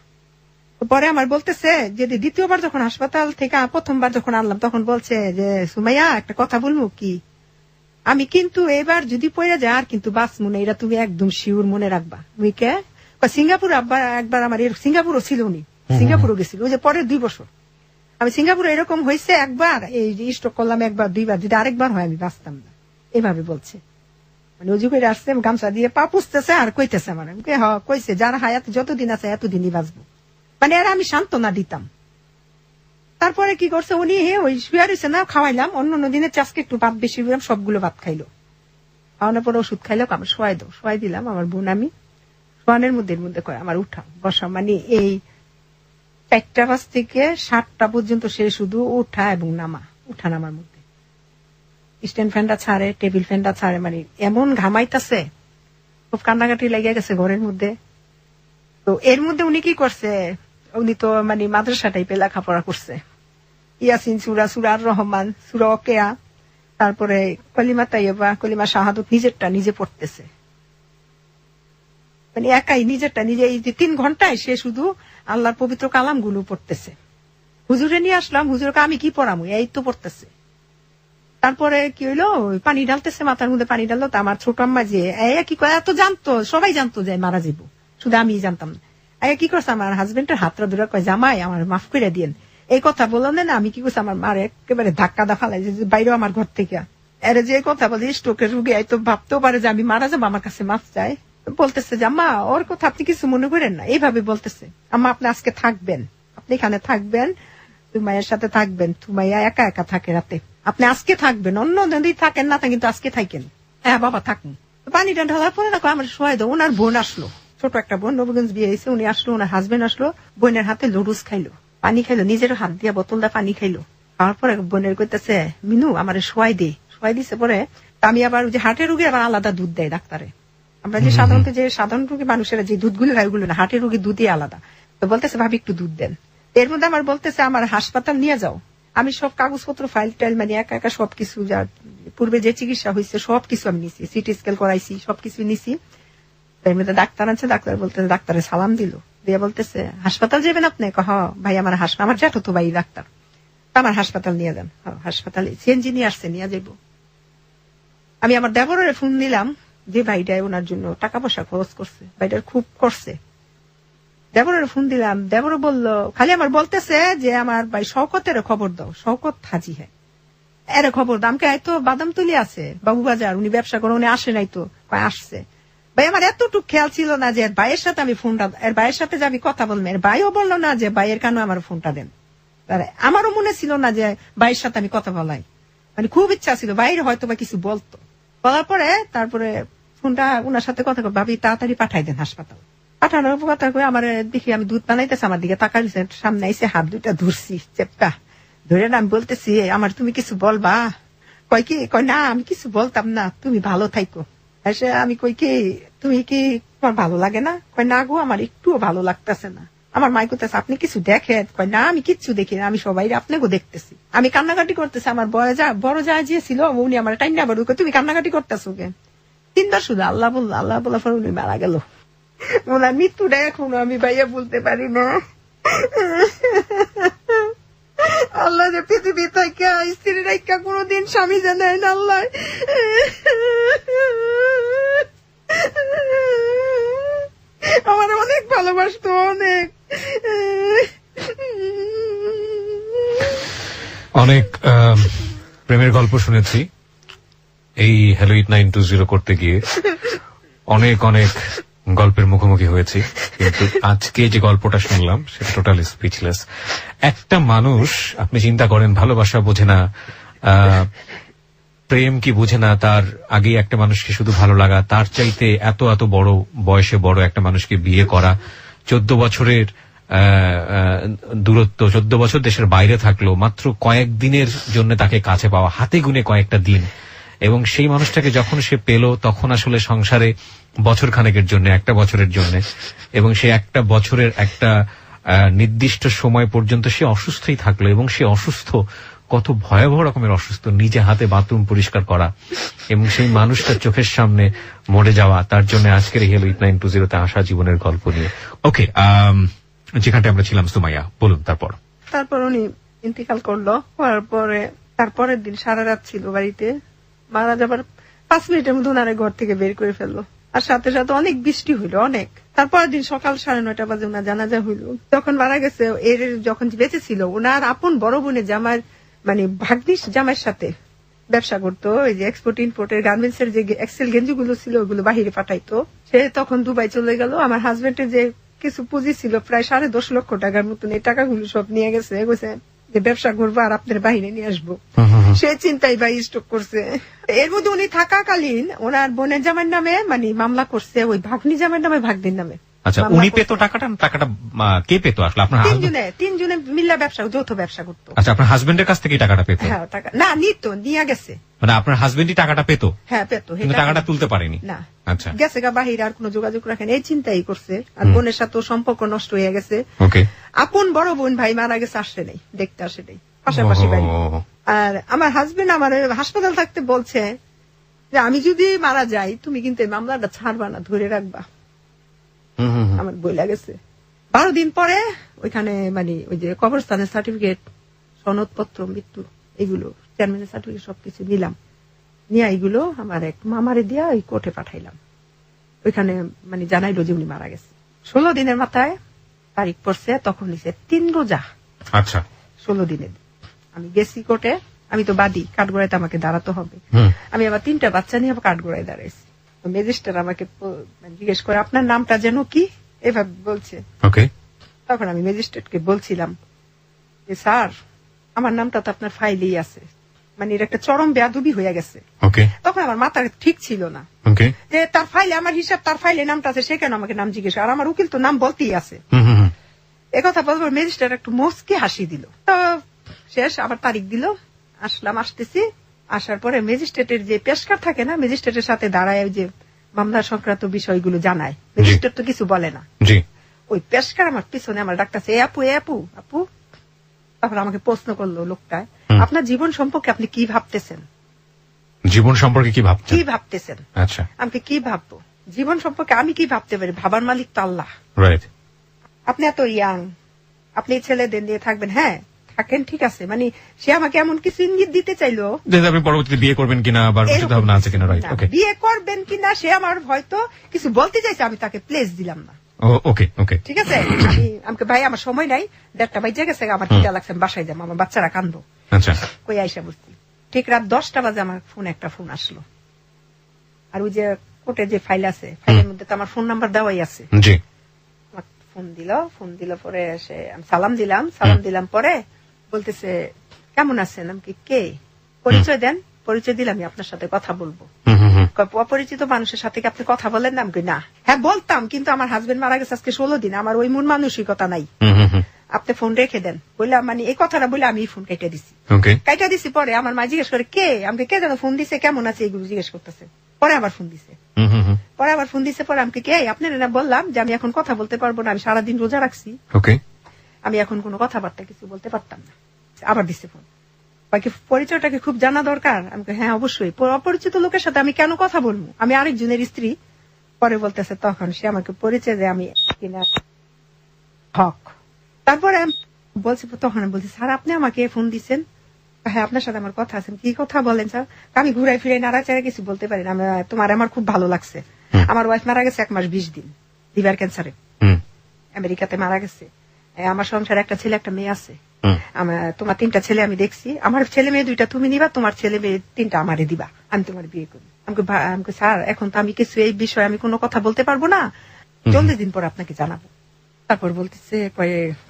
পরে আমার বলতেছে যে দ্বিতীয়বার যখন হাসপাতাল থেকে প্রথমবার যখন আনলাম, তখন বলছে যে সুমাইয়া একটা কথা বলবো কি, আমি কিন্তু এবার যদি পড়ে যায় আর কিন্তু বাঁচবো না, এটা তুমি একদম শিওর মনে রাখবা। উইকে সিঙ্গাপুর একবার আমার সিঙ্গাপুরও ছিল, উনি সিঙ্গাপুরও গেছিল, ওই যে পরের 2 বছর আমি সিঙ্গাপুরে এরকম হয়েছে একবার, এই স্ট্রোক করলাম একবার 2বার, যদি আরেকবার হয় আমি বাঁচতাম না, এভাবে বলছে। মানে অজু করে আসছে, গামছা দিয়ে পা পুষতেছে আর কইতেছে আমার, কইছে যারা হায়াত যতদিন আছে এতদিনই বাঁচবো, মানে এরা আমি সান্ত্বনা দিতাম। তারপরে কি করছে উনি, ওই শুয়ে রয়েছে না, খাওয়াইলাম, অন্য দিনের চাষকে একটু ভাত বেশি দিলাম, সবগুলো ভাত খাইলো, খাওয়ানোর পরে ওষুধ খাইলো, আমার শোয়াই দিলাম, আমার বোন আমি শোয়ানের মধ্যে কয় আমার উঠা বসা, মানে এই 4টা বাজ থেকে 7টা পর্যন্ত সে শুধু উঠা এবং উঠা নামার মধ্যে, স্ট্যান্ড ফ্যানটা ছাড়ে, টেবিল ফ্যানটা ছাড়ে, মানে এমন ঘামাইতেছে, খুব কান্নাকাটি লেগে গেছে ঘরের মধ্যে। তো এর মধ্যে উনি কি করছে, উনি তো মানে মাদ্রাসা টাইপে লেখাপড়া করছে, ইয়াসিন সূরা, সূরা আর রহমান, সূরা ওয়াকিয়া, তারপরে কলিমা তাইয়্যিবা, কলিমা শাহাদাত নিজেরটা নিজে পড়তেছে, মানে একাই নিজেরটা নিজে, এই যে 3 ঘন্টায় সে শুধু আল্লাহর পবিত্র কালাম গুলো পড়তেছে। হুজুরে নিয়ে আসলাম, হুজুরকে আমি কি পড়ামু, এই তো পড়তেছে। তারপরে কি হইলো, পানি ঢালতেছে, মাথার মধ্যে পানি ঢাললো, তো আমার ছোট আম্মা যে কি করে, এত জানতো, সবাই জানতো যে মারা যাইব, শুধু আমি জানতাম না। কি করছে, আমার হাজবেন্ডের হাতটা ধরে কয় জামাই আমার মাফ করে দিয়েন, এই কথা বললেন না। আমি কি করছি, আমার মার একেবারে ধাক্কা ফালাই যে বাইরে আমার ঘর থেকে, এর যে কথা বলে স্ট্রোকের রুগী তো ভাবতেও পারে যে আমি মারা যাবো, আমার কাছে মাফ চাই। বলতেছে যে আম্মা ওর কথা আপনি কিছু মনে করেন না, এইভাবে বলতেছে, আম্মা আপনি আজকে থাকবেন, আপনি এখানে থাকবেন, তুমাইয়ের সাথে থাকবেন, তুমাইয়া একা একা থাকে রাতে, আপনি আজকে থাকবেন, অন্য দিন থাকেন না, কিন্তু আজকে থাকেন। হ্যাঁ বাবা থাকুন। পানিটা ঢালার পরে দেখো আমার শোয়াই দাও, ওনার বোন আসলো, ছোট একটা বোন, নবগঞ্জ বিয়ে হয়েছে, উনি আসলো, ওনার হাজবেন্ড আসলো, বোনের হাতে লুডুস খাইলো, পানি খাইলো, নিজের হাত দিয়ে বোতলটা পানি খাইলো, খাওয়ার পরে বোনের কইতেছে মিনু আমার শোয়াই দিছে। পরে আমি আবার যে হার্টের রোগী আবার আলাদা দুধ দেয় ডাক্তারে, আমরা যে সাধারণ রোগী মানুষেরা যে দুধগুলো খাই ওগুলো না, হার্টের রোগী দুধই আলাদা। তো বলতেছে ভাবি একটু দুধ দেন। এর মধ্যে আমার বলতেছে আমার হাসপাতাল নিয়ে যাও, আমি সব কাগজপত্র ফাইল টাইল মানে একা সবকিছু, যার পূর্বে যে চিকিৎসা হয়েছে সবকিছু আমি নিছি, সিটি স্ক্যান করাইছি, সবকিছু নিছি। এর মধ্যে ডাক্তার আছে, ডাক্তার বলতেছে, ডাক্তারের সালাম দিল, দিয়ে বলতেছে হাসপাতাল যাবেন আপনি? ভাই আমার আমার জ্যাঠো তো ভাই ডাক্তার, আমার হাসপাতাল নিয়ে যান। হাসপাতালে সিএনজি নিয়ে আসছে, নিয়ে যাইব। আমি আমার দেবরের ফোন দিলাম যে ভাইটা ওনার জন্য টাকা পয়সা খরচ করছে, ভাইটার খুব করছে, দেবরের ফোন দিলাম। দেবর বললো, খালি আমার বলতেছে যে আমার ভাই শওকতের খবর দাও, শওকত হাজি হ্যাঁ এর খবর দাও। আমাকে তো বাদাম তুলি আছে বাবুবাজার, উনি ব্যবসা করে, উনি আসে নাই তো, আসছে। ভাই আমার এতটুকু খেয়াল ছিল না যে এর ভাইয়ের সাথে আমি ফোনটা, এর ভাইয়ের সাথে যে আমি কথা বলবো, এর ভাইও বললো না যে ভাইয়ের কেন আমার ফোনটা দেন, আমারও মনে ছিল না যে ভাইয়ের সাথে আমি কথা বলাই, মানে খুব ইচ্ছা ছিল বাইরে হয়তো বা কিছু বলতো। বলার পরে তারপরে ফোনটা ওনার সাথে কথা ভাবি তাড়াতাড়ি পাঠাই দেন হাসপাতাল। পাঠানোর কথা কয়ে আমার দেখি আমি দুধ বানাইতেছে, আমার দিকে তাকাই সামনে আইসে, হাত 2টা ধরছি চেপটা ধরে, না আমি বলতেছি আমার তুমি কিছু বলবা? কয় না আমি কিছু বলতাম না, তুমি ভালো থাইকো। এসে আমি কই কি তুমি কি তোমার ভালো লাগে না? কয় না গো আমার একটুও ভালো লাগতেছে না। আমার মাই করতেছে আপনি কিছু দেখেন? কয় না আমি কিচ্ছু দেখি না, আমি সবাই আপনাকেও দেখতেছি। আমি কান্নাকাটি করতেছি, আমার বড় যা ছিল উনি আমার টাইম না, তুমি কান্নাকাটি করতেছো কেন? 3বার শুধু আল্লাহ বললার পর উনি মারা গেল। ওনার মৃত্যুটা এখনো আমি ভাইয়া বলতে পারি না। আল্লাহ যে পৃথিবী থেকে স্ত্রী রেখা কোনোদিন স্বামী জানায় না আল্লাহ। আমার অনেক ভালোবাসতো, অনেক অনেক প্রেমের গল্প শুনেছি এই হ্যালো ইট 920 করতে গিয়ে, অনেক অনেক গল্পের মুখোমুখি হয়েছি, কিন্তু আজকে যে গল্পটা শুনলাম সেটা টোটালি স্পিচলেস। একটা মানুষ, আপনি চিন্তা করেন, ভালোবাসা বোঝে না, প্রেম কি বোঝে না, তার আগে একটা মানুষকে শুধু ভালো লাগা, তার চাইতে এত এত বড় বয়সে বড় একটা মানুষকে বিয়ে করা, 14 বছরের দূরত্ব, 14 বছর দেশের বাইরে থাকলো, মাত্র কয়েকদিনের জন্য তাকে কাছে পাওয়া, হাতে গুনে কয়েকটা দিন, এবং সেই মানুষটাকে যখন সে পেল তখন আসলে সংসারে বছর খানেকের জন্য, একটা বছরের জন্য, এবং সে একটা বছরের একটা নির্দিষ্ট সময় পর্যন্ত সে অসুস্থই থাকলো, এবং সে অসুস্থ, কত ভয়াবহ রকমের অসুস্থ, নিজে হাতে বাথরুম পরিষ্কার করা, এবং সেই মানুষটার চোখের সামনে মরে যাওয়া, তার জন্য আজকের হ্যালো ইট 920 আসা জীবনের গল্প নিয়ে। ওকে, যেখানটা আমরা ছিলাম, সুমাইয়া বলুন। তারপর উনি ইন্তিকাল করলো, হওয়ার পরে তারপরের দিন সারা রাত ছিল বাড়িতে। মারা যাবার 5 মিনিটের মধ্যে ওনারে ঘর থেকে বের করে ফেললো, আর সাথে সাথে অনেক বৃষ্টি হইলো, অনেক। তারপরের দিন সকাল 9:30 বাজে ওনার জানাজা হইলো। যখন মারা গেছে, এর যখন বেঁচে ছিল, ওনার আপন বড় বোনের জামার, মানে ভাগ্নিস জামাইয়ের সাথে ব্যবসা করতো। এই যে এক্সপোর্ট ইম্পোর্টের গার্মেন্টস এর যে এক্সেল গেঞ্জি গুলো ছিল, ওগুলো বাহিরে পাঠাইতো। সে তখন দুবাই চলে গেল। আমার হাজবেন্ডের যে কিছু পুঁজি ছিল, প্রায় 10.5 লক্ষ টাকার মতন, এই টাকাগুলো সব নিয়ে গেছে, যে ব্যবসা করবো আর আপনার বাহিরে নিয়ে আসবো। সে চিন্তায় ভাই স্টক করছে। এর মধ্যে উনি থাকাকালীন ওনার বোনের জামাইয়ের নামে মানে মামলা করছে, ওই ভাগ্নি জামাইয়ের নামে ভাগ্নির নামে। আচ্ছা, উনি পেত টাকাটা কে পেত আসলে? আপনার তিনজনে মিল্লা ব্যবসা, যৌথ ব্যবসা করতো। আচ্ছা, আপনার হাজবেন্ডের কাছ থেকে টাকাটা পেত? হ্যাঁ, টাকা না নিত, নিয়ে গেছে। মানে আপনার হাজবেন্ডই টাকাটা পেত? হ্যাঁ, পেত, কিন্তু টাকাটা তুলতে পারেনি না। আচ্ছা, গেছে গা বাহিরে, আর কোনো যোগাযোগ রাখেন, এই চিন্তাই করছে। আর বোনের সাথে সম্পর্ক নষ্ট হয়ে গেছে। আপন বড় বোন ভাই মারা গেছে, আসে নাই, দেখতে আসে নাই, পাশাপাশি বাড়ি। আর আমার হাজবেন্ড আমার হাসপাতাল থাকতে বলছে যে আমি যদি মারা যাই, তুমি কিন্তু এই মামলাটা ছাড়বা না, ধরে রাখবা। আমার বই লাগেছে। 12 দিন পরে ওইখানে মানে ওই যে কবরস্থানের সার্টিফিকেট, সনদপত্র, মৃত্যু, এগুলো চেয়ারম্যানের সার্টিফিকেট সবকিছু নিলাম, নিয়ে এইগুলো আমার এক মামারে দিয়া ওই কোর্টে পাঠাইলাম। ওইখানে মানে জানাইলো যে উনি মারা গেছে। 16 দিনের মাথায় তারিখ পড়ছে, তখন নিছে 3 রোজা। আচ্ছা, 16 দিনের। আমি গেছি কোর্টে, আমি তো বাদী, কাঠগড়াইতে আমাকে দাঁড়াতে হবে। আমি আবার 3টা বাচ্চা নিয়ে আবার কাঠগড়ায় দাঁড়াইছি। ম্যাজিস্ট্রেট আমাকে জিজ্ঞেস করে আপনার নামটা যেন কি, এভাবে বলছে। তখন আমি ম্যাজিস্ট্রেটকে বলছিলাম যে স্যার, আমার নামটা তো আপনার ফাইলেই আছে, মানে এর একটা চরম বেয়াদবি হয়ে গেছে। তখন আমার মাথা ঠিক ছিল না যে তার ফাইলে আমার হিসাব, তার ফাইলে নামটা আছে, সে কেন আমাকে নাম জিজ্ঞেস, আর আমার উকিল তো নাম বলতেই আছে। একথা বলবো, ম্যাজিস্ট্রেট একটু মুচকি হাসি দিল। তো শেষ, আবার তারিখ দিল, আসলাম, আসতেছি। আসার পরে ম্যাজিস্ট্রেটের যে পেশকার থাকে না, ম্যাজিস্ট্রেটের সাথে দাঁড়ায় যে মামলা সংক্রান্ত বিষয়গুলো জানায়, ম্যাজিস্ট্রেট তো কিছু বলে না। ওই পেশকার আমার পিছনে আমার ডাক্তার, এ আপু, এ আপু, আপু। তখন আমাকে প্রশ্ন করলো লোকটা, আপনার জীবন সম্পর্কে আপনি কি ভাবতেছেন? জীবন সম্পর্কে কি ভাবতেছেন? আচ্ছা, আমাকে কি ভাববো? জীবন সম্পর্কে আমি কি ভাবতে পারি? ভাবার মালিক তো আল্লাহ। আপনি এত ইয়াং, আপনি ছেলেদের নিয়ে থাকবেন, হ্যাঁ থাকেন, ঠিক আছে। মানে সে আমাকে এমন কিছু ইঙ্গিত দিতে চাইলো যে আপনি পরবর্তীতে বিয়ে করবেন কিনা, বা ভাবনা আছে কিনা। বিয়ে করবেন কিনা সে আমার হয়তো কিছু বলতে চাইছে, আমি তাকে প্লেস দিলাম না। ঠিক আছে, আমাকে ভাই আমার সময় নাই, 1:30 বাজে গেছে, আমার খিদা লাগছে, বাসায় যাবো, আমার বাচ্চারা কান্দো। কই আইসা বসছি, ঠিক রাত 10টা বাজে আমার একটা ফোন আসলো। আর ওই যে কোর্টে যে ফাইল আছে, ফাইলের মধ্যে তো আমার ফোন নাম্বার দেওয়াই আছে। ফোন দিল পরে এসে আমি সালাম দিলাম পরে বলতেছে কেমন আছেন? আমি কে? পরিচয় দেন। পরিচয় দিলাম, আমি আপনার সাথে কথা বলবো। অপরিচিত মানুষের সাথে কি আপনি কথা বলেন না? আমি না, হ্যাঁ বলতাম, কিন্তু আমার হাজবেন্ড মারা গেছে আজকে 16 দিন, আমার ওই মন মানসিকতা নাই, আপনি ফোন রেখে দেন। বললাম, মানে এই কথাটা বলে আমি ফোন কেটে দিছি। পরে আমার মা জিজ্ঞেস করে কে? আমাকে কে যেন ফোন দিছে, কেমন আছে, এগুলো জিজ্ঞেস করতেছে। পরে আবার ফোন দিছে, পরে আমাকে কে? আপনার না বললাম যে আমি এখন কথা বলতে পারবো না, আমি সারাদিন রোজা রাখছি, আমি এখন কোনো কথাবার্তা কিছু বলতে পারতাম না। আবার দিছে ফোন, বাকি পরিচয়টাকে খুব জানা দরকার। আমি হ্যাঁ অবশ্যই, অপরিচিত লোকের সাথে আমি কেন কথা বলবো, আমি আরেকজনের স্ত্রী। পরে বলতেছে, তখন সে আমাকে পরিচয় দেয় আমি কিনা হক, তারপরে বলছি, তখন আমি বলছি স্যার আপনি আমাকে ফোন দিচ্ছেন? হ্যাঁ আপনার সাথে আমার কথা আছে। কি কথা বলেন স্যার? আমি ঘুরাই ফিরে নাড়াচাড়া কিছু বলতে পারি না। তোমার আমার খুব ভালো লাগছে। আমার ওয়াইফ মারা গেছে 1 মাস 20 দিন লিভার ক্যান্সারে, আমেরিকাতে মারা গেছে। আমার সংসারে একটা ছেলে একটা মেয়ে আছে। তোমার 3টা ছেলে আমি দেখছি, আমার ছেলে মেয়ে 2টা তুমি নিবা, তোমার ছেলে মেয়ে 3টা আমারে দিবা, আমি তোমার বিয়ে করি। আমাকে স্যার এখন তো আমি কিছু এই বিষয়ে আমি কোনো কথা বলতে পারবো না, 40 দিন পর আপনাকে জানাবো। তারপর বলতেছে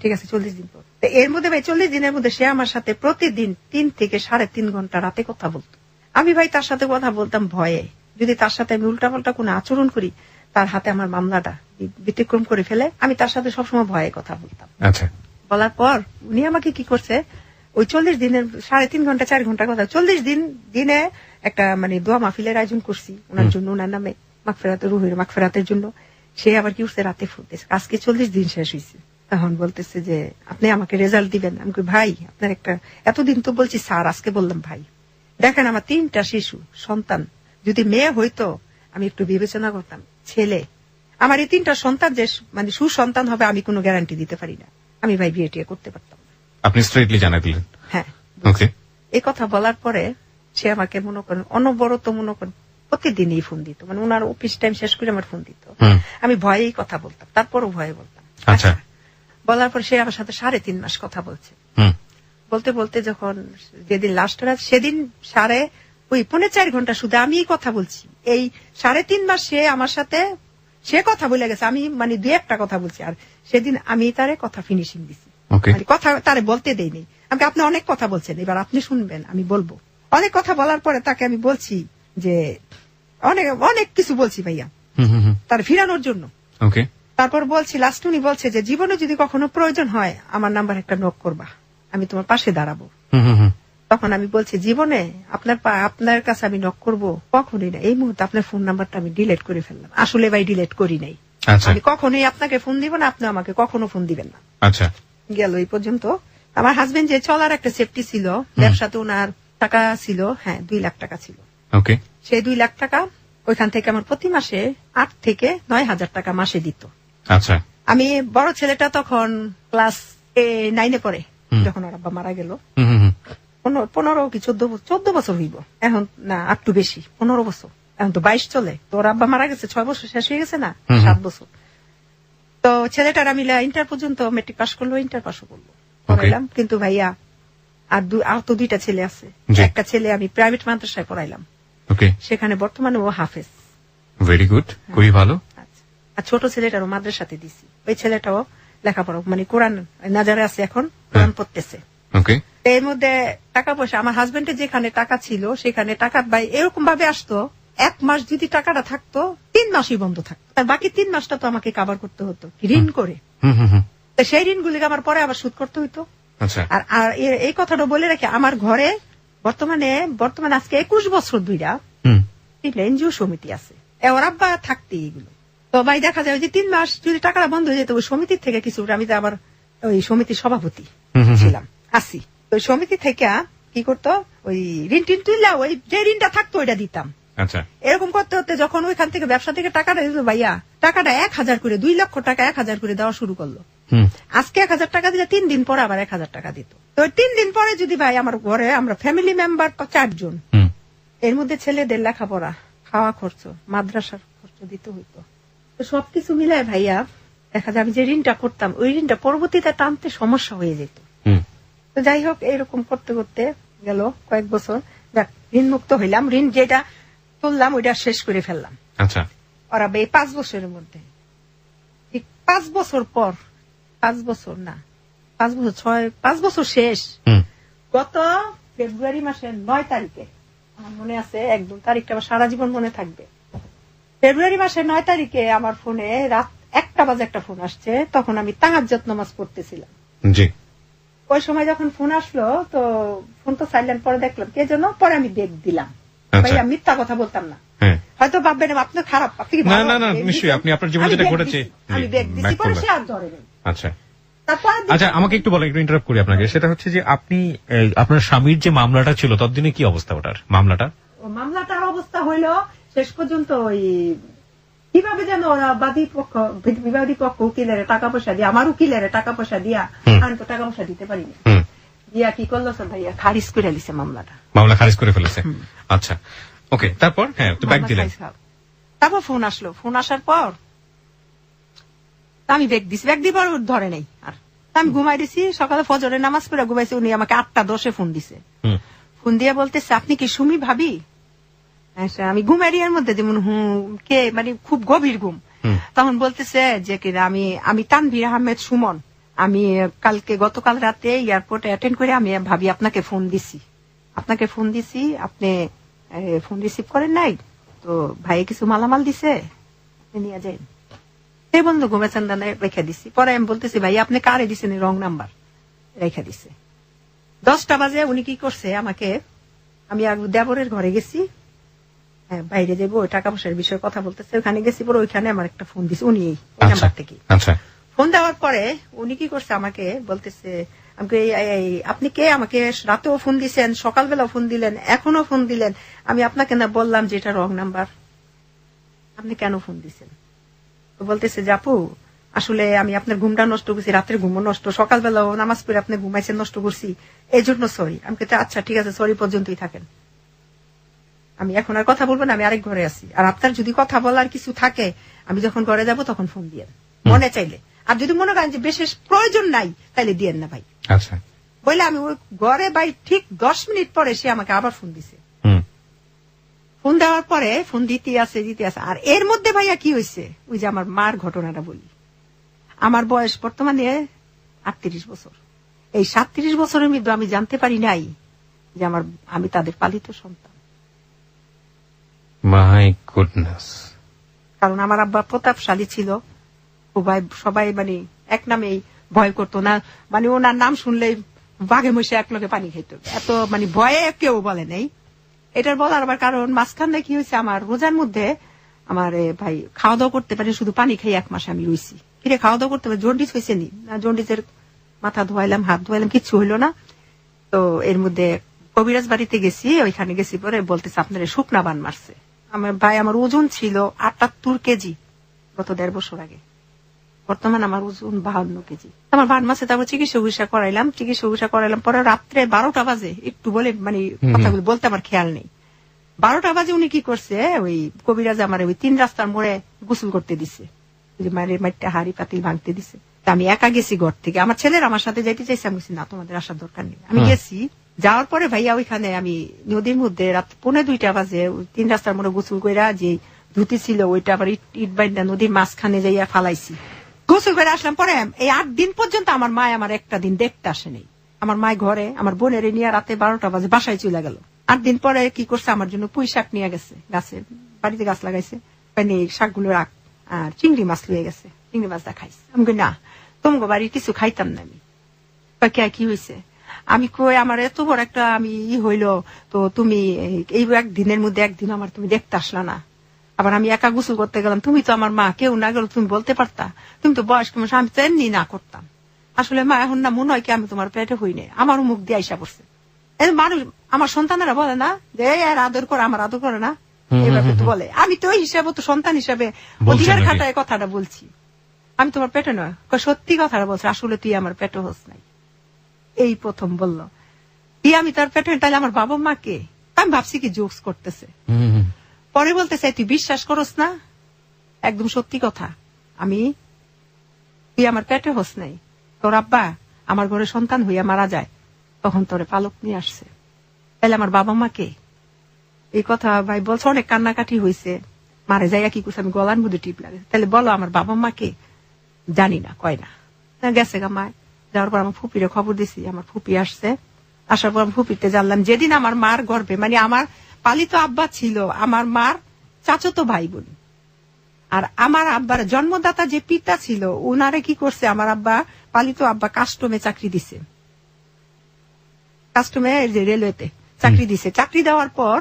ঠিক আছে 40 দিন পর। এর মধ্যে ভাই 40 দিনের মধ্যে সে আমার সাথে প্রতিদিন 3 থেকে 3.5 ঘন্টা রাতে কথা বলতো। আমি ভাই তার সাথে কথা বলতাম ভয়ে, যদি তার সাথে আমি উল্টাপাল্টা কোনো আচরণ করি তার হাতে আমার মামলাটা ব্যতিক্রম করে ফেলে, আমি তার সাথে সবসময় ভয়ে কথা বলতাম। আচ্ছা, বলার পর উনি আমাকে কি করছে, ওই 40 দিনের 3.5 ঘন্টা 4 ঘন্টা কথা, 40 দিনে একটা মানে দোয়া মাহফিলের আয়োজন করছি ওনার জন্য, ওনার নামে মাগফিরাতের রুহের মাগফিরাতের জন্য। সে আবার কি করছে, রাতে ফোন দিয়েছে, আজকে 40 দিন শেষ হয়েছে। তখন বলতেছে যে আপনি আমাকে রেজাল্ট দিবেন। আমি কই ভাই আপনার একটা, এতদিন তো বলছি স্যার, আজকে বললাম ভাই। দেখেন আমার 3টা শিশু সন্তান, যদি মেয়ে হইতো আমি একটু বিবেচনা করতাম, ছেলে আমার এই 3টা সন্তান যে মানে সুসন্তান হবে আমি কোনো গ্যারান্টি দিতে পারি না। আমি ভাই বিয়ে টিয়ে করতে পারতাম না। আপনি স্ট্রেটলি জানাই দিলেন? হ্যাঁ। ওকে। এই কথা বলার পরে সে আমাকে মনে করেন অনবরত মনে করেন প্রতিদিনই ফোন দিত, মানে ওনার অফিস টাইম শেষ করে আমার ফোন দিত। আমি ভয়েই কথা বলতাম, তারপরও ভয়ে বলতাম। আচ্ছা। বলার পর সে আমার সাথে 3.5 মাস কথা বলছে। বলতে বলতে যখন যেদিন লাস্ট রাত, সেদিন 3.4 ঘন্টা শুধু আমি কথা বলছি। এই 3.5 মাস সে আমার সাথে সে কথা বলে গেছে, আমি মানে 2-1টা কথা বলছি। আর সেদিন আমি তারে কথা ফিনিশিং দিছি, মানে কথা তারে বলতে দেইনি। আমাকে আপনি অনেক কথা বলছেন, এবার আপনি শুনবেন, আমি বলবো। অনেক কথা বলার পরে তাকে আমি বলছি যে অনেক অনেক কিছু বলছি ভাইয়া তার ফিরানোর জন্য। তারপর বলছি, লাস্ট উনি বলছে যে জীবনে যদি কখনো প্রয়োজন হয় আমার নাম্বার একটা নক করবা, আমি তোমার পাশে দাঁড়াবো। তখন আমি বলছি জীবনে আপনার কাছে আমি নক করবো কখনোই না, এই মুহূর্তে আপনার ফোন নাম্বারটা আমি ডিলিট করে ফেললাম। আসলে ভাই ডিলিট করি নাই, আমি কখনোই আপনাকে ফোন দিব না, আপনি আমাকে কখনো ফোন দিবেন না। আচ্ছা, গেল এই পর্যন্ত। আমার হাজবেন্ড যে চলার একটা সেফটি ছিল, ব্যবসাতে ওনার টাকা ছিল, হ্যাঁ 2 লাখ টাকা ছিল। সেই 2 লাখ টাকা ওইখান থেকে আমার প্রতি মাসে 8 থেকে 9 হাজার টাকা মাসে দিত। আচ্ছা। আমি বড় ছেলেটা তখন ক্লাস 9-এ পড়ে যখন ওর আব্বা মারা গেল। 15 কি 14 বছর হইব এখন, না একটু বেশি, 15 বছর। এখন তো 22 চলে। তো ওর আব্বা মারা গেছে 6 বছর শেষ হয়ে গেছে না, 7 বছর। তো ছেলেটারা মিলে ইন্টার পর্যন্ত মেট্রিক পাস করলো, ইন্টার পাসও করলো, পড়াইলাম। কিন্তু ভাইয়া আর তো 2টা ছেলে আছে। একটা ছেলে আমি প্রাইভেট মাদ্রাসায় পড়াইলাম, সেখানে বর্তমানে ও হাফেজ। ভেরি গুড, খুবই ভালো। আর ছোট ছেলেটারও মাদ্রাসাতে দিছি, ওই ছেলেটাও লেখাপড়া মানে কোরআন নাজারে আছে, এখন কোরআন পড়তেছে। এর মধ্যে টাকা পয়সা আমার হাজবেন্ডের যেখানে টাকা ছিল সেখানে টাকা ভাই এরকম ভাবে আসতো, 1 মাস যদি টাকাটা থাকতো 3 মাসই বন্ধ থাকতো, আর বাকি 3 মাসটা তো আমাকে কাভার করতে হতো ঋণ করে। সেই ঋণগুলিকে আমার পরে আবার শোধ করতে হইতো। আর এই কথাটা বলে রাখি, আমার ঘরে বর্তমানে আজকে 21 বছর ধরে এনজিও সমিতি আছে, ওর আব্বা থাকতে এগুলো। তো ভাই দেখা যায় যে 3 মাস যদি টাকাটা বন্ধ হয়ে যেত, ওই সমিতির থেকে কিছু, আমি তো আবার ওই সমিতির সভাপতি ছিলাম, আসি। ওই সমিতি থেকে কি করতো, ওই ঋণ টিন তুললা, ওই যে ঋণটা থাকতো ওইটা দিতাম। এরকম করতে হতে যখন ওইখান থেকে ব্যবসা থেকে টাকাটা দিত ভাইয়া, টাকাটা 1000 করে, 2 লক্ষ টাকা 1000 করে দেওয়া শুরু করলো। আজকে 1000 টাকা দিলে 3 দিন পরে আবার 1000 টাকা দিত। তো 3 দিন পরে যদি ভাই আমার ঘরে আমরা ফ্যামিলি মেম্বার 4 জন, এর মধ্যে ছেলেদের লেখাপড়া, খাওয়া খরচ, মাদ্রাসার খরচ দিতে হইতো। তো সবকিছু মিলায় ভাইয়া দেখা যায় আমি যে ঋণটা করতাম ওই ঋণটা পরবর্তীতে টানতে সমস্যা হয়ে যেত। তো যাই হোক এরকম করতে করতে গেল কয়েক বছর, ঋণ মুক্ত হইলাম। ঋণ যেটা তুললাম ওইটা শেষ করে ফেললাম। ওরা এই 5 বছরের মধ্যে, ঠিক 5 বছর পর, 5 বছর না 5 বছর 5 বছর শেষ, গত ফেব্রুয়ারি মাসের 9 তারিখে, আমার মনে আছে একদম তারিখটা আমার সারা জীবন মনে থাকবে। ফেব্রুয়ারি মাসের 9 তারিখে আমার ফোনে রাত 1টা বাজে একটা ফোন আসছে, তখন আমি তাহাজ্জুদ নামাজ পড়তেছিলাম। ওই সময় যখন ফোন আসলো তো ফোন তো সাইলেন্ট, পরে দেখলাম কে যেন, পরে আমি বেগ দিলাম। ভাইয়া মিথ্যা কথা বলতাম না, হয়তো ভাববেন আপনার খারাপ, নিশ্চয়ই আপনি আপনার জীবনে যেটা ঘটেছে আমি বেগ দিছি, পরে সে আর ধরে নেই। আচ্ছা, আমাকে একটু বলেন, একটু ইন্টারাপ্ট করি আপনাকে। সেটা হচ্ছে যে আপনি আপনার স্বামীর যে মামলাটা ছিল ততদিনে কি অবস্থা ওটার? মামলাটার অবস্থা হইলো শেষ পর্যন্ত ওই কিভাবে যেন ওরা বিবাদী পক্ষ উকিলের টাকা পয়সা দিয়ে, আমার উকিলের টাকা পয়সা দিয়া, আমি তো টাকা পয়সা দিতে পারিনি, দিয়া কি করলো স্যার ভাইয়া খারিজ করে দিছে মামলা খারিজ করে ফেলেছে। আচ্ছা, ওকে, তারপর হ্যাঁ তো ব্যাগ দিলেন। তারপর ফোন আসলো, ফোন আসার পর আমি ব্যাগ দিছি, ব্যাগ দিবার ধরে নেই আর আমি ঘুমাই দিছি। সকালে ফজরের নামাজ পড়ে ঘুমাইছি, উনি আমাকে 8:10 ফোন দিছে। ফোন দিয়ে বলতেছে আপনি কি সুমি ভাবি? আমি ঘুমারিয়ার মধ্যে যেমন কে, মানে খুব গভীর ঘুম। তখন বলতেছে যে কি আমি তানভীর আহমেদ সুমন, আমি গতকাল রাতে এয়ারপোর্টে অ্যাটেন্ড করে আমি ভাবি আপনাকে ফোন দিছি, আপনি ফোন রিসিভ করেন নাই, তো ভাই কিছু মালামাল দিছে নিয়ে যাই। এই বন্ধু ঘুমেছেন রেখে দিছি। পরে আমি বলতেছি ভাই আপনি কারে দিছেন, রং নাম্বার রেখে দিছে। 10টা বাজে উনি কি করছে আমাকে, আমি দেবরের ঘরে গেছি, বাইরে যাবো ওই টাকা পয়সার বিষয়ে কথা বলতেছে, ওখানে গেছি, পরে ওইখানে আমার একটা ফোন দিছে উনি এই নাম্বার থেকে। ফোন দেওয়ার পরে উনি কি করছে আমাকে বলতেছে আপনি কে, আমাকে রাতেও ফোন দিছেন, সকালবেলাও ফোন দিলেন, এখনো ফোন দিলেন, আমি আপনাকে না বললাম যে এটা রং নাম্বার, আপনি কেন ফোন দিছেন? তো বলতেছে যে আপু আসলে আমি আপনার ঘুমটা নষ্ট করছি, রাতের ঘুমও নষ্ট, সকালবেলাও নামাজ পড়ে আপনি ঘুমাইছেন নষ্ট করছি, এই জন্য সরি। আমি বলতে আচ্ছা ঠিক আছে, সরি পর্যন্তই থাকেন, আমি এখন আর কথা বলবো না, আমি আরেক ঘরে আছি, আর আপনার যদি কথা বলার কিছু থাকে আমি যখন ঘরে যাব তখন ফোন দিয়েন মনে চাইলে, আর যদি মনে করেন যে বিশেষ প্রয়োজন নাই তাহলে দিয়েন না ভাই। আচ্ছা বলে আমি ওই ঘরে ভাই ঠিক 10 মিনিট পরে সে আমাকে আবার ফোন দিছে। ফোন দেওয়ার পরে ফোন দিতে আছে। আর এর মধ্যে ভাইয়া কি হয়েছে, ওই যে আমার মার ঘটনাটা বলি। আমার বয়স বর্তমানে 38 বছর। এই 37 বছরের মধ্যে আমি জানতে পারি নাই যে আমি তাদের পালিত সন্তান। My goodness. কারণ আমার আব্বা প্রতাপশালী ছিল, সবাই মানে এক নামেই ভয় করতো না, মানে ওনার নাম শুনলেই বাঘে মশে এক লোকে পানি খেত, এত মানে ভয়ে কেউ বলে নেই। এটার বলার আবার কারণ মাঝখানে কি হয়েছে, আমার রোজার মধ্যে আমার ভাই খাওয়া দাওয়া করতে পারি, শুধু পানি খেয়ে 1 মাস আমি রয়েছি। ফিরে খাওয়া দাওয়া করতে পারি, জন্ডিস হয়েছে নি, জন্ডিসের মাথা ধোয়াইলাম, হাত ধোয়াইলাম, কিচ্ছু হইলো না। তো এর মধ্যে কবিরাজ বাড়িতে গেছি, ওইখানে গেছি, পরে বলতেছে আপনার শুকনা বান মারছে। আমার ভাই আমার ওজন ছিল 78 কেজি গত 1.5 বছর আগে, বর্তমান আমার ওজন 52 কেজি। আমার বান মাসে তারপর চিকিৎসা করাইলাম। পরে রাত্রে 12টা বাজে, একটু বলে মানে কথাগুলো বলতে আমার খেয়াল নেই, 12টা বাজে উনি কি করছে, ওই কবিরাজ আমার ওই 3 রাস্তার মোড়ে গোসল করতে দিছে, মায়ের মাইটা হাড়ি পাতিল ভাঙতে দিছে। আমি একা গেছি ঘর থেকে, আমার ছেলের আমার সাথে যাইতে চাইছে, আমি বলছি না তোমাদের আসার দরকার নেই। আমি গেছি, যাওয়ার পরে ভাইয়া ওইখানে আমি নদীর মধ্যে রাত 1:45 বাজে 3 রাস্তার মোড়ে গোসল কইরা যে ধুতি ছিল ওইটা আবার ইট বাইন্দা নদীর মাঝখানে যাইয়া ফালাইছি। গোসল করে আসলাম। পরে এই 8 দিন পর্যন্ত আমার মা আমার একটা দিন দেখতে আসেনি। আমার মা ঘরে আমার বোনের নিয়ে রাতে 12টা বাজে বাসায় চলে গেল। 8 দিন পরে কি করছে, আমার জন্য পুঁই শাক নিয়ে গেছে, গাছে বাড়িতে গাছ লাগাইছে, এই শাকগুলো রাখ, আর চিংড়ি মাছ লুয়ে গেছে, চিংড়ি মাছটা খাইছে। আমি কই না তোমাকে বাড়ির কিছু খাইতাম না। আমি কি হয়েছে, আমি কই আমার এত বড় একটা আমি হইলো, তো তুমি এই একদিনের মধ্যে একদিন আমার তুমি দেখতে আসলা না, আবার আমি একা গোসল করতে গেলাম, তুমি তো আমার মা, কেউ না গেল তুমি বলতে পারতা, তুমি তো বয়স্ক মানুষ, আমি তো এমনি না করতাম। আসলে মা এখন না মনে হয় কি আমি তোমার পেটে হই নাই, আমার মুখ দিয়ে আইসা পড়ছে। মানুষ আমার সন্তানেরা বলে না যে এর আদর করে, আমার আদর করে না, এইভাবে তো বলে। আমি তো ওই হিসাবে তো সন্তান হিসাবে অধিকার খাটায় কথাটা বলছি, আমি তোমার পেটে নয়, সত্যি কথাটা বলছে, আসলে তুই আমার পেটে হোস নাই। এই প্রথম বললো আমি তার পেটে, তাহলে আমার বাবা মাকে, আমি ভাবছি কি জোকস করতেছে। পরে বলতেছে তুই বিশ্বাস করস না, একদম সত্যি কথা, তুই আমার পেটে হোস নাই, তোর আব্বা আমার ঘরে সন্তান হইয়া মারা যায়, তখন তোরে পালক নিয়ে আসছে, তাহলে আমার বাবা মাকে। এই কথা ভাই বলছে, অনেক কান্নাকাটি হয়েছে, মারে যাইয়া কি করছে, আমি গলার মধ্যে টিপ লাগে, তাহলে বলো আমার বাবা মাকে। জানি না, কয় না, গেছে গা মায়। যাওয়ার পর আমার ফুপিরে খবর দিছি, আমার ফুপি আসছে, আসার পর আমি ফুপিতে জানলাম যেদিন আমার মার গর্ভে, মানে আমার পালিত আব্বা ছিল আমার মার চাচাতো ভাই বোন, আর আমার আব্বার জন্মদাতা যে পিতা ছিল উনারে কি করছে, আমার আব্বা পালিত আব্বা কাস্টমে চাকরি দিছে, কাস্টমে রেলওয়েতে চাকরি দিছে। চাকরি দেওয়ার পর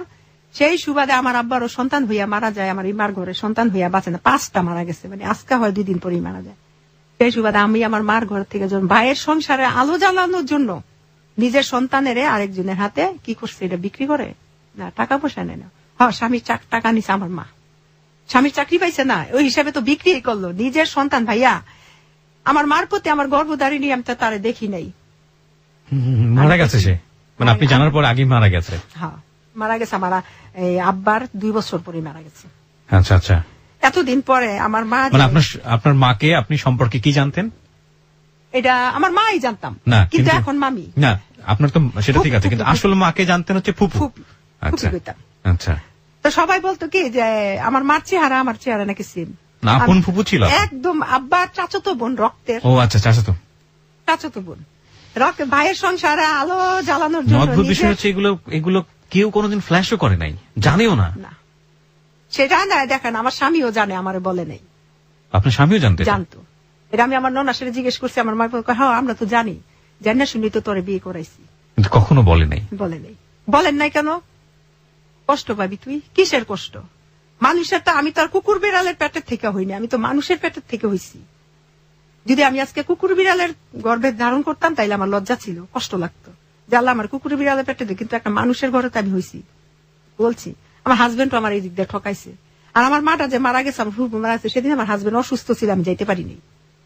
সেই সুবাদে আমার আব্বারও সন্তান হইয়া মারা যায়, আমার ইমার ঘরে সন্তান হইয়া বাঁচে না, 5টা মারা গেছে, মানে আজকে হয় 2 দিন পরেই মারা যায়। সেই সুবাদে আমি আমার মার ঘর থেকে যখন ভাইয়ের সংসারে আলো জ্বালানোর জন্য নিজের সন্তানের আরেকজনের হাতে কি করছে, এটা বিক্রি করে না, টাকা পয়সা নেয় না, স্বামীর টাকা নিছে আমার মা, স্বামীর চাকরি পাইছে না, ওই হিসাবে তো বিক্রি করলো নিজের সন্তান। ভাইয়া আমার মার প্রতি আমার গর্ভধারিণী আমি তো তারে দেখি নাই। মারা গেছে সে, মানে আপনি জানার পর আগেই মারা গেছে? হ্যাঁ মারা গেছে, আমার আব্বার 2 বছর পরে মারা গেছে। আচ্ছা আচ্ছা। এতদিন পরে আমার মা, মানে আপনার মাকে আপনি সম্পর্কে কি জানতেন? এটা আমার মাই জানতাম না, কিন্তু এখন মামি না। আপনার তো সেটা ঠিক আছে, কিন্তু আসলে মাকে জানতেন হচ্ছে ফুপু। আচ্ছা আচ্ছা। তো সবাই বলতো কি যে আমার মার চেহারা আমার চেহারা নাকি সেম। না, আপন ফুপু ছিল একদম, আব্বার চাচাতো বোন রক্তের। ও আচ্ছা, চাচাতো বোন রক্তের, ভাইয়ের সংসারে আলো জ্বালানোর জন্য। অদ্ভুত বিষয় হচ্ছে এগুলো কেউ কোনোদিন ফ্ল্যাশও করে নাই, জানেও না। সেটা না, দেখেন আমার স্বামীও জানে, আমারে বলে নাই। আপনার স্বামীও জানতো? এটা আমি আমার ননার সাথে জিজ্ঞেস করছি, আমার মা হ্যাঁ আমরা তো জানি, জানি শুনি তো তোরে বিয়ে করাইছি। কিন্তু কখনো বলে নাই। বলেন নাই কেন? কষ্ট পাবি তুই, কিসের কষ্ট? মানুষের তো, আমি তো আর কুকুর বিড়ালের পেটের থেকে হইনি, আমি তো মানুষের পেটের থেকে হইছি। যদি আমি আজকে কুকুর বিড়ালের গর্ভে ধারণ করতাম তাইলে আমার লজ্জা ছিল, কষ্ট লাগতো যে আল্লাহ আমার কুকুর বিড়ালের পেটে দিয়ে, কিন্তু একটা মানুষের ঘরে তো আমি হইছি। বলছি আমার হাজবেন্ড আমার এই দিক দিয়ে ঠকাইছে। আর আমার মাটা যে মারা গেছে, আমার ফুফু মারা গেছে, সেদিন আমার হাজবেন্ড অসুস্থ ছিল, আমি যাইতে পারিনি।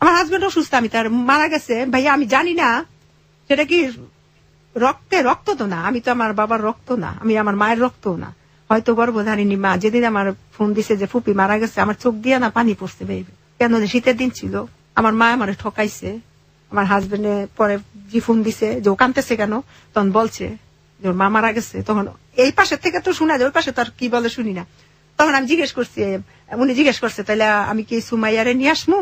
আমার হাজবেন্ড অসুস্থ, আমি তার মারা গেছে ভাইয়া, আমি জানি না সেটা কি রক্ত তো না, আমি তো আমার বাবার রক্ত না, আমি আমার মায়ের রক্ত না, হয়তো গর্ভধারিণী মা। যেদিন আমার ফোন দিছে যে ফুপি মারা গেছে, আমার চোখ দিয়ে না পানি পড়ছে বেবি। কেন, শীতের দিন ছিল, আমার মা আমার ঠকাইছে। আমার হাজবেন্ডে পরে জি ফোন দিছে যে ও কাঁদতেছে কেন, তখন বলছে যে ওর মা মারা গেছে। তখন এই পাশের থেকে তো শোনা যায়, ওই পাশে তো আর কি বলে শুনি না। তখন আমি জিজ্ঞেস করছি, উনি জিজ্ঞেস করছে তাহলে আমি কি সুমাইয়ারে নিয়ে আসমু?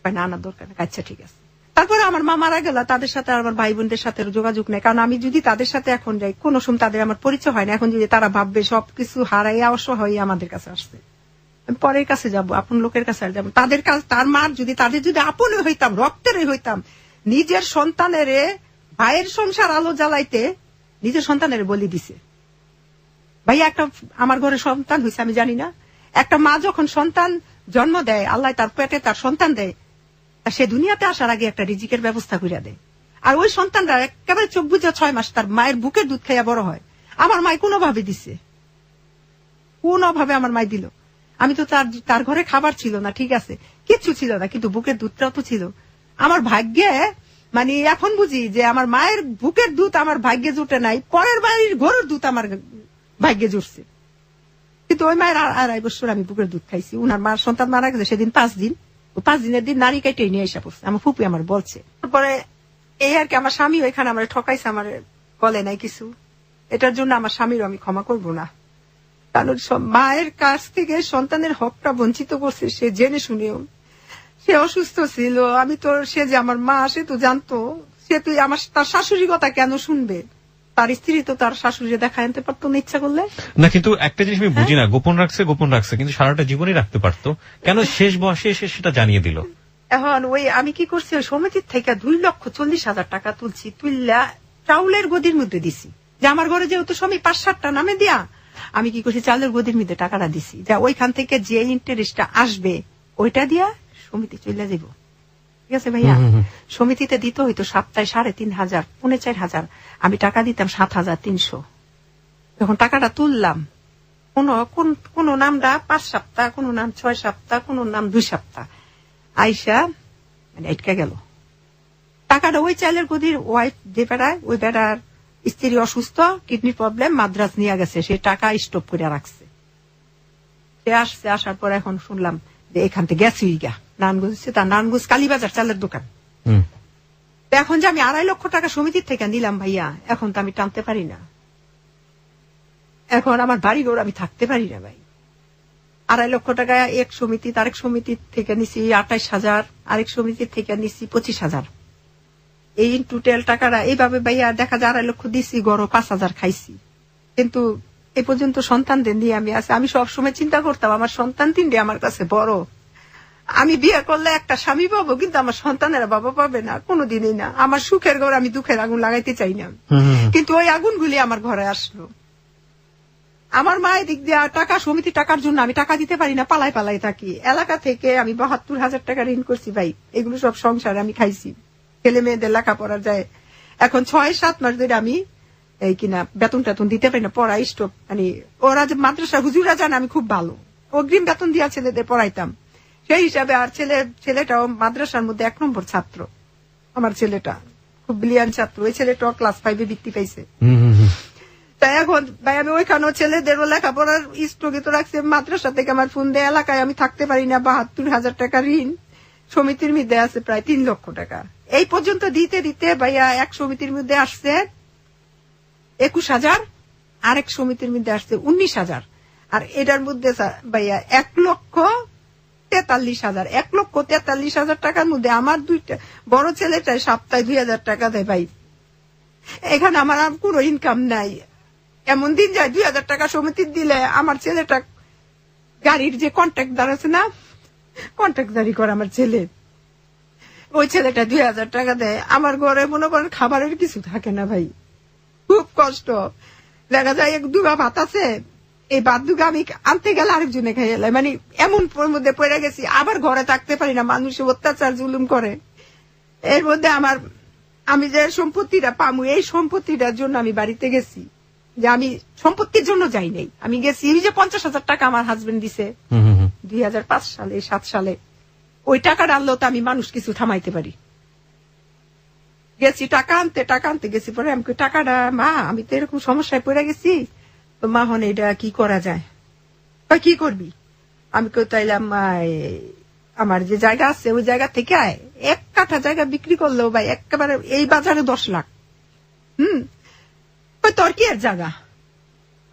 না না দরকার নেই, আচ্ছা ঠিক আছে। তারপরে আমার মা মারা গেল, তাদের সাথে আমার ভাই বোনদের সাথে যোগাযোগ নেই, কারণ আমি যদি তাদের সাথে এখন যাই, কোনো সময় তাদের আমার পরিচয় হয় না। এখন যদি তারা ভাববে সবকিছু হারাইয়া অসহায় আমাদের কাছে আসছে, আমি পরের কাছে যাব, আপন লোকের কাছে আর যাবো। তাদের কাছে তার মার যদি, তাদের যদি আপন হইতাম, রক্তের হইতাম, নিজের সন্তানের ভাইয়ের সংসার আলো জ্বালাইতে নিজের সন্তানের বলি দিছে। ভাইয়া একটা আমার ঘরে সন্তান হয়েছে আমি জানি না। একটা মা যখন সন্তান জন্ম দেয়, আল্লাহ তার পেটে তার সন্তান দেয়, সে দুনিয়াতে আসার আগে একটা রিজিকের ব্যবস্থা করে দেয়। আর ওই সন্তানরা একেবারে চোখ বুঝে 6 মাস তার মায়ের বুকের দুধ খাইয়া বড় হয়। আমার মায় কোনোভাবে দিছে, কোনোভাবে আমার মায় দিল। আমি তো তার ঘরে খাবার ছিল না, ঠিক আছে, কিচ্ছু ছিল না, কিন্তু বুকের দুধটাও তো ছিল। আমার ভাগ্যে, মানে এখন বুঝি যে আমার মায়ের বুকের দুধ আমার ভাগ্যে জুটে নাই, পরের বাড়ির গরুর দুধ আমার ভাগ্যে জুটছে। কিন্তু ওই মায়ের 2.5 বছর আমি বুকের দুধ খাইছি। উনার মার সন্তান মারা গেছে সেদিন 5 দিন, 5 দিনের দিন নারী কাইটে নিয়ে এসে পড়ছে, আমার ফুপি আমার বলছে। তারপরে এই আর কি, আমার স্বামী ওইখানে আমার ঠকাইছে, আমার বলে নাই কিছু। এটার জন্য আমার স্বামীরও আমি ক্ষমা করবো না, কারণ মায়ের কাছ থেকে সন্তানের হকটা বঞ্চিত করছে সে জেনে শুনেও। সে অসুস্থ ছিল, আমি তো, সে যে আমার মা সে তো জানতো, সে তো আমার তার শাশুড়ির কথা কেন শুনবে? তার স্ত্রী তো তার শাশুড়ি দেখা আনতে পারতো না ইচ্ছা করলে। না, কিন্তু একটা জিনিস আমি বুঝি না, গোপন রাখছে, কিন্তু সারাটা জীবনই রাখতে পারতো, কেন শেষ বয়সে এসে সেটা জানিয়ে দিল? এখন ওই আমি কি করছি, ওই সমিতির থেকে 2,40,000 টাকা তুলছি, তুললা চাউলের গদির মধ্যে দিছি, যে আমার ঘরে যেহেতু স্বামী 5-7টা নামে দিয়া, আমি কি করছি চাউলের গদির মধ্যে টাকাটা দিছি, যা ওইখান থেকে যে ইন্টারেস্টটা আসবে ওইটা দিয়া সমিতি চলে যাব। ঠিক আছে ভাইয়া, সমিতিতে দিতে হইতো সপ্তাহে 3,500, 4,500, আমি টাকা দিতাম 7,300। যখন টাকাটা তুললাম, কোন নামটা 5 সপ্তাহ, কোন নাম 6 সপ্তাহ, কোন নাম 2 সপ্তাহ আইসা মানে আটকে গেল টাকাটা। ওই চাইলের গদির ওয়াইফ যে বেড়ায়, ওই বেড়ার স্ত্রী অসুস্থ, কিডনি প্রবলেম, মাদ্রাজ নিয়ে গেছে, সে টাকা স্টপ করে রাখছে। সে আসছে, আসার পর এখন শুনলাম যে এখান থেকে গেছে নারায়ণগঞ্জ, তার নারায়ণগঞ্জ কালীবাজার চালের দোকান। এখন যে আমি 2.5 লক্ষ টাকা সমিতির থেকে নিলাম ভাইয়া, এখন তো আমি টানতে পারি না। এখন আমার বাড়ি ঘর আমি থাকতে পারি না ভাই। 2.5 লক্ষ টাকা এক সমিতি, আরেক সমিতির থেকে নিছি 28,000, আরেক সমিতির থেকে নিছি 25,000। এই টোটাল টাকাটা এইভাবে ভাইয়া দেখা যায় 2.5 লক্ষ দিছি, গড় 5,000 খাইছি। কিন্তু এ পর্যন্ত সন্তানদের নিয়ে আমি আছি। আমি সবসময় চিন্তা করতাম আমার সন্তান 3টে আমার কাছে বড়, আমি বিয়ে করলে একটা স্বামী পাবো, কিন্তু আমার সন্তানেরা বাবা পাবে না, কোনোদিনই না। আমার সুখের ঘর আমি দুঃখের আগুন লাগাইতে চাই না, কিন্তু ওই আগুনগুলি আমার ঘরে আসলো। আমার মায়ের দিক দিয়ে টাকা, সমিতি টাকার জন্য আমি টাকা দিতে পারি না, পালাই থাকি। এলাকা থেকে আমি 72,000 টাকা ঋণ করছি ভাই, এগুলো সব সংসারে আমি খাইছি, ছেলে মেয়েদের লেখাপড়া যায়। এখন 6-7 মাস ধরে আমি এই কিনা বেতন টেতন দিতে পারি না, পড়া স্টপ। মানে ওরা যে মাদ্রাসা হুজুরা জানে আমি খুব ভালো, অগ্রিম বেতন দিয়া ছেলেদের পড়াইতাম, সেই হিসাবে আর ছেলেটাও মাদ্রাসার মধ্যে 1 নম্বর ছাত্র। আমার ছেলেটা খুব ব্রিলিয়ান্ট ছাত্র, ওই ছেলেটাও ক্লাস 5 বৃত্তি পাইছে। তাই এখন ভাই আমি ওইখানেও ছেলেদেরও লেখাপড়ার স্থগিত রাখছে। মাদ্রাসা থেকে আমার ফোন দেয়, এলাকায় আমি থাকতে পারি না, 72,000 টাকা ঋণ সমিতির মধ্যে আছে, প্রায় 3 লক্ষ টাকা। এই পর্যন্ত দিতে দিতে ভাইয়া এক সমিতির মধ্যে আসছে 21,000, আরেক সমিতির মধ্যে আসছে 19,000, আর এটার মধ্যে ভাইয়া 1,43,000। 1,43,000 টাকার মধ্যে আমার দুইটা বড় ছেলেটা সপ্তাহে 2,000 টাকা দেয় ভাই। এখানে আমার আর কোনো ইনকাম নাই। এমন দিন যায় 2,000 টাকা সমিতির দিলে আমার ছেলেটা গাড়ির যে কন্ট্রাক্টদার আছে না, কন্ট্রাক্টদারি করে আমার ছেলে, ওই ছেলেটা 2,000 টাকা দেয়। আমার ঘরে মনে করেন খাবারের কিছু থাকে না ভাই, খুব কষ্ট। দেখা যায় 1-2 ভাত আছে, এই ভাত দুগা আমি আনতে গেলে আরেকজনে খাই এলাই, মানে এমন মধ্যে পড়ে গেছি। আবার ঘরে থাকতে পারি না, মানুষ অত্যাচার জুলুম করে। এর মধ্যে আমি যে সম্পত্তিটা পামু, এই সম্পত্তিটার জন্য আমি বাড়িতে গেছি, যে আমি সম্পত্তির জন্য যাই নাই, আমি গেছি এই যে 50,000 টাকা আমার হাজবেন্ড দিছে 2005 সালে 7 সালে, ওই টাকাটা আনলেও তো আমি মানুষ কিছু থামাইতে পারি। গেছি টাকা আনতে গেছি, পরে আমি টাকাটা মা আমি তো এরকম সমস্যায় পড়ে গেছি, তো মা হন এটা কি করা যায়? কি করবি? আমি তাইলাম আমার যে জায়গা আছে ওই জায়গা থেকে 1 কাঠা জায়গা বিক্রি করলেও ভাই একেবারে এই বাজারে 10 লাখ। তোর কি এর জায়গা?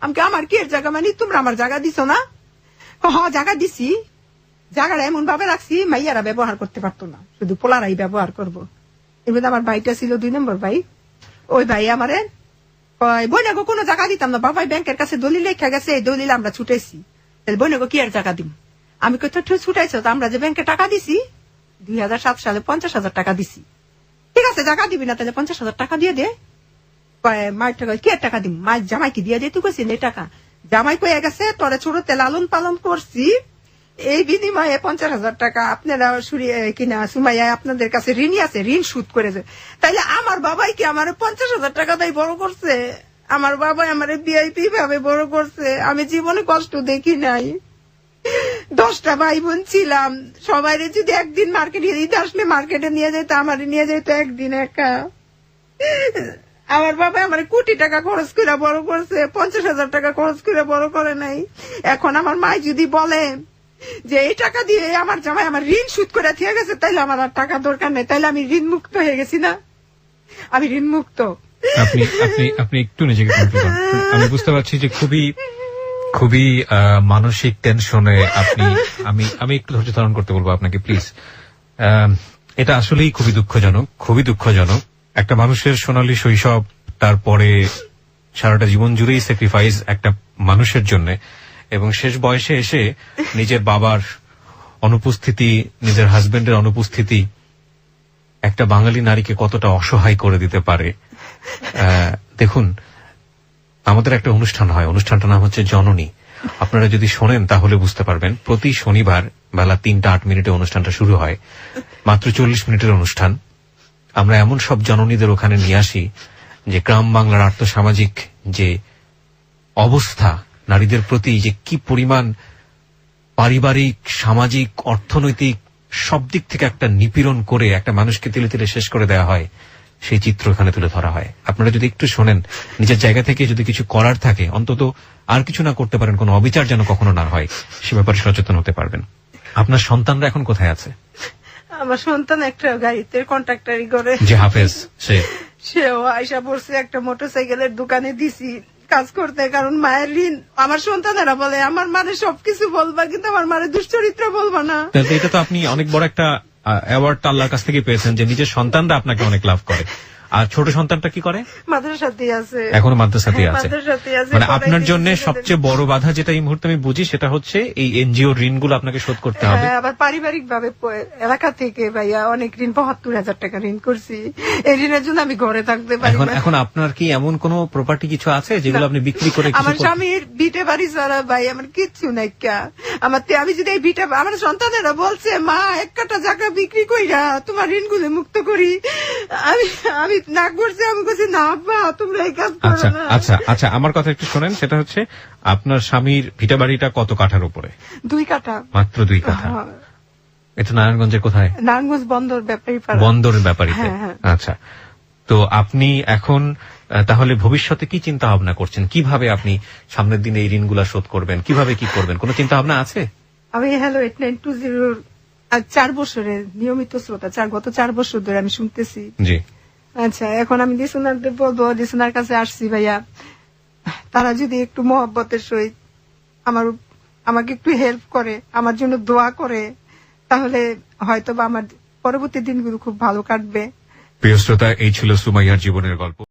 আমাকে আমার কি এর জায়গা, মানে তোমরা আমার জায়গা দিছো না? জায়গা দিছি, জায়গাটা এমন ভাবে রাখছি মাইয়ারা ব্যবহার করতে পারতো না, শুধু পোলারাই ব্যবহার করবো। এর মধ্যে আমার ভাইটা ছিল 2 নম্বর ভাই, ওই ভাই আমারে বইনাগো কোনো জায়গা দিতাম না, বাবাই ব্যাংকের কাছে দলিল লেখা গেছে, এই দলিল আমরা ছুটেছি, তাহলে বইনাগো কি আর জায়গা দিম? আমি ছুটাইছো তো, আমরা যে ব্যাংকে টাকা দিছি 2007 সালে 50,000 টাকা দিছি, ঠিক আছে জায়গা দিবি না তাহলে 50,000 টাকা দিয়ে দে। মায়ের টাকা কি টাকা দিম? মায়ের জামাইকে দিয়ে যেতে কইছি এই টাকা, জামাই কয়ে গেছে তোরে ছোটতে লালন পালন করছি, এই বিনিময়ে 50,000 টাকা আপনারা কিনা সুমাইয়া আপনাদের কাছে ঋণই আছে, ঋণ সুদ করেছে। তাইলে আমার বাবাই কি আমার 50,000 টাকা তাই বড় করছে? আমার বাবাই আমার ভিআইপি ভাবে বড় করছে, আমি জীবনে কষ্ট দেখি নাই। 10টা ভাই বোন ছিলাম, সবাই যদি একদিন মার্কেটে ঈদ আসলে মার্কেটে নিয়ে যেত, আমার নিয়ে যেত একদিন একা। আমার বাবা আমার কোটি টাকা খরচ করে বড় করছে, 50,000 টাকা খরচ করে বড় করে নাই। এখন আমার মা যদি বলে যে এই টাকা দিয়ে আমার জামাই আমার ঋণ সুদ করে দিয়ে গেছে, তাইলে আমার আর টাকা দরকার নেই, তাইলে আমি ঋণ মুক্ত হয়ে গেছি না? আমি ঋণ মুক্ত। আপনি একটু নিজেকে কন্ট্রোল করুন। আমি বুঝতে পারছি যে খুবই মানসিক টেনশনে আপনি। আমি একটু ধৈর্য ধারণ করতে বলবো আপনাকে প্লিজ। এটা আসলেই খুবই দুঃখজনক। একটা মানুষের সোনালী শৈশব, তারপরে সারাটা জীবন জুড়েই স্যাক্রিফাইস একটা মানুষের জন্য, এবং শেষ বয়সে এসে নিজের বাবার অনুপস্থিতি, নিজের হাজবেন্ডের অনুপস্থিতি একটা বাঙালি নারীকে কতটা অসহায় করে দিতে পারে। দেখুন, আমাদের একটা অনুষ্ঠান হয়, অনুষ্ঠানটার নাম হচ্ছে জননী। আপনারা যদি শোনেন তাহলে বুঝতে পারবেন। প্রতি শনিবার বেলা 3টা 8 মিনিটে অনুষ্ঠানটা শুরু হয়, মাত্র 40 মিনিটের অনুষ্ঠান। আমরা এমন সব জননীদের ওখানে নিয়ে আসি যে গ্রাম বাংলার আর্থসামাজিক যে অবস্থা, নারীদের প্রতি যে কি পরিমাণ পারিবারিক, সামাজিক, অর্থনৈতিক সব দিক থেকে একটা নিপীড়ন করে একটা মানুষকে তিলে তিলে শেষ করে দেওয়া হয়, সেই চিত্র এখানে তুলে ধরা হয়। আপনারা যদি একটু শোনেন, নিজের জায়গা থেকে যদি কিছু করার থাকে, অন্তত আর কিছু না করতে পারেন, কোনো অবিচার যেন কখনো না হয়, সে ব্যাপারে সচেতন হতে পারবেন। আপনার সন্তানরা এখন কোথায় আছে? আমার সন্তান একটা গাড়িতে কন্ট্রাক্টরি করে, যে হাফেজ, সেও আয়সা পড়ছে একটা মোটরসাইকেলের দোকানে দিছি কাজ করতে, কারণ মায়ের ঋণ। আমার সন্তানেরা বলে আমার মারে সবকিছু বলবা, কিন্তু আমার মারে দুশ্চরিত্র বলবা না। এটা তো আপনি অনেক বড় একটা অ্যাওয়ার্ড আল্লাহর কাছ থেকে পেয়েছেন যে নিজের সন্তানরা আপনাকে অনেক লাভ করে। আর ছোট সন্তানটা কি করে? মাদ্রাসাতেই আছে, এখনো মাদ্রাসাতেই আছে। মানে আপনার জন্য সবচেয়ে বড় বাধা যেটা এই মুহূর্তে আমি বুঝি, সেটা হচ্ছে এই এনজিও ঋণগুলো আপনাকে শোধ করতে হবে। আবার পারিবারিক ভাবে এলাকা থেকে ভাইয়া অনেক ঋণ, 72,000 টাকা ঋণ করছি, এই ঋণের জন্য আমি ঘরে থাকতে পারি না। এখন আপনার কি এমন কোন প্রপার্টি কিছু আছে যেগুলো আপনি বিক্রি করে? আমার স্বামীর ভিটে বাড়ি ছাড়া ভাই আমার কিচ্ছু নাই। আমি যদি এই ভিটে, আমার সন্তানেরা বলছে মা 1 কাঠা জায়গা বিক্রি কইরা তোমার ঋণগুলো মুক্ত করি, আমি আমি না করছি, আমি বলছি না আব্বা তোমরা এই কাজ করো আচ্ছা না। আচ্ছা আচ্ছা, আমার কথা একটু শোনেন। সেটা হচ্ছে আপনার স্বামীর ভিটা বাড়িটা কত কাঠার উপরে? 2 কাঠা। মাত্র 2 কাঠা। হ্যাঁ, এটা নারায়ণগঞ্জের কোথায়? নারায়ণগঞ্জ বন্দর ব্যাপারী পাড়া। বন্দরের ব্যাপারীতে। হ্যাঁ, হ্যাঁ। আচ্ছা, তো আপনি এখন তাহলে ভবিষ্যতে কি চিন্তা ভাবনা করছেন? কিভাবে আপনি সামনের দিনে এই ঋণগুলা শোধ করবেন? কিভাবে কি করবেন? কোনো চিন্তা ভাবনা আছে? আমি হ্যালো 8920 4 বছরের নিয়মিত শ্রোতা, গত 4 বছর ধরে আমি শুনতেছি। জি। আচ্ছা, এখন আমি লিসনারদের বলবো, লিসনার কাছে আসছি ভাইয়া, তারা যদি একটু মহব্বতের সহিত আমাকে একটু হেল্প করে, আমার জন্য দোয়া করে, তাহলে হয়তো বা আমার পরবর্তী দিনগুলো খুব ভালো কাটবে। প্রিয় শ্রোতা, এই ছিল সুমাইয়ার জীবনের গল্প।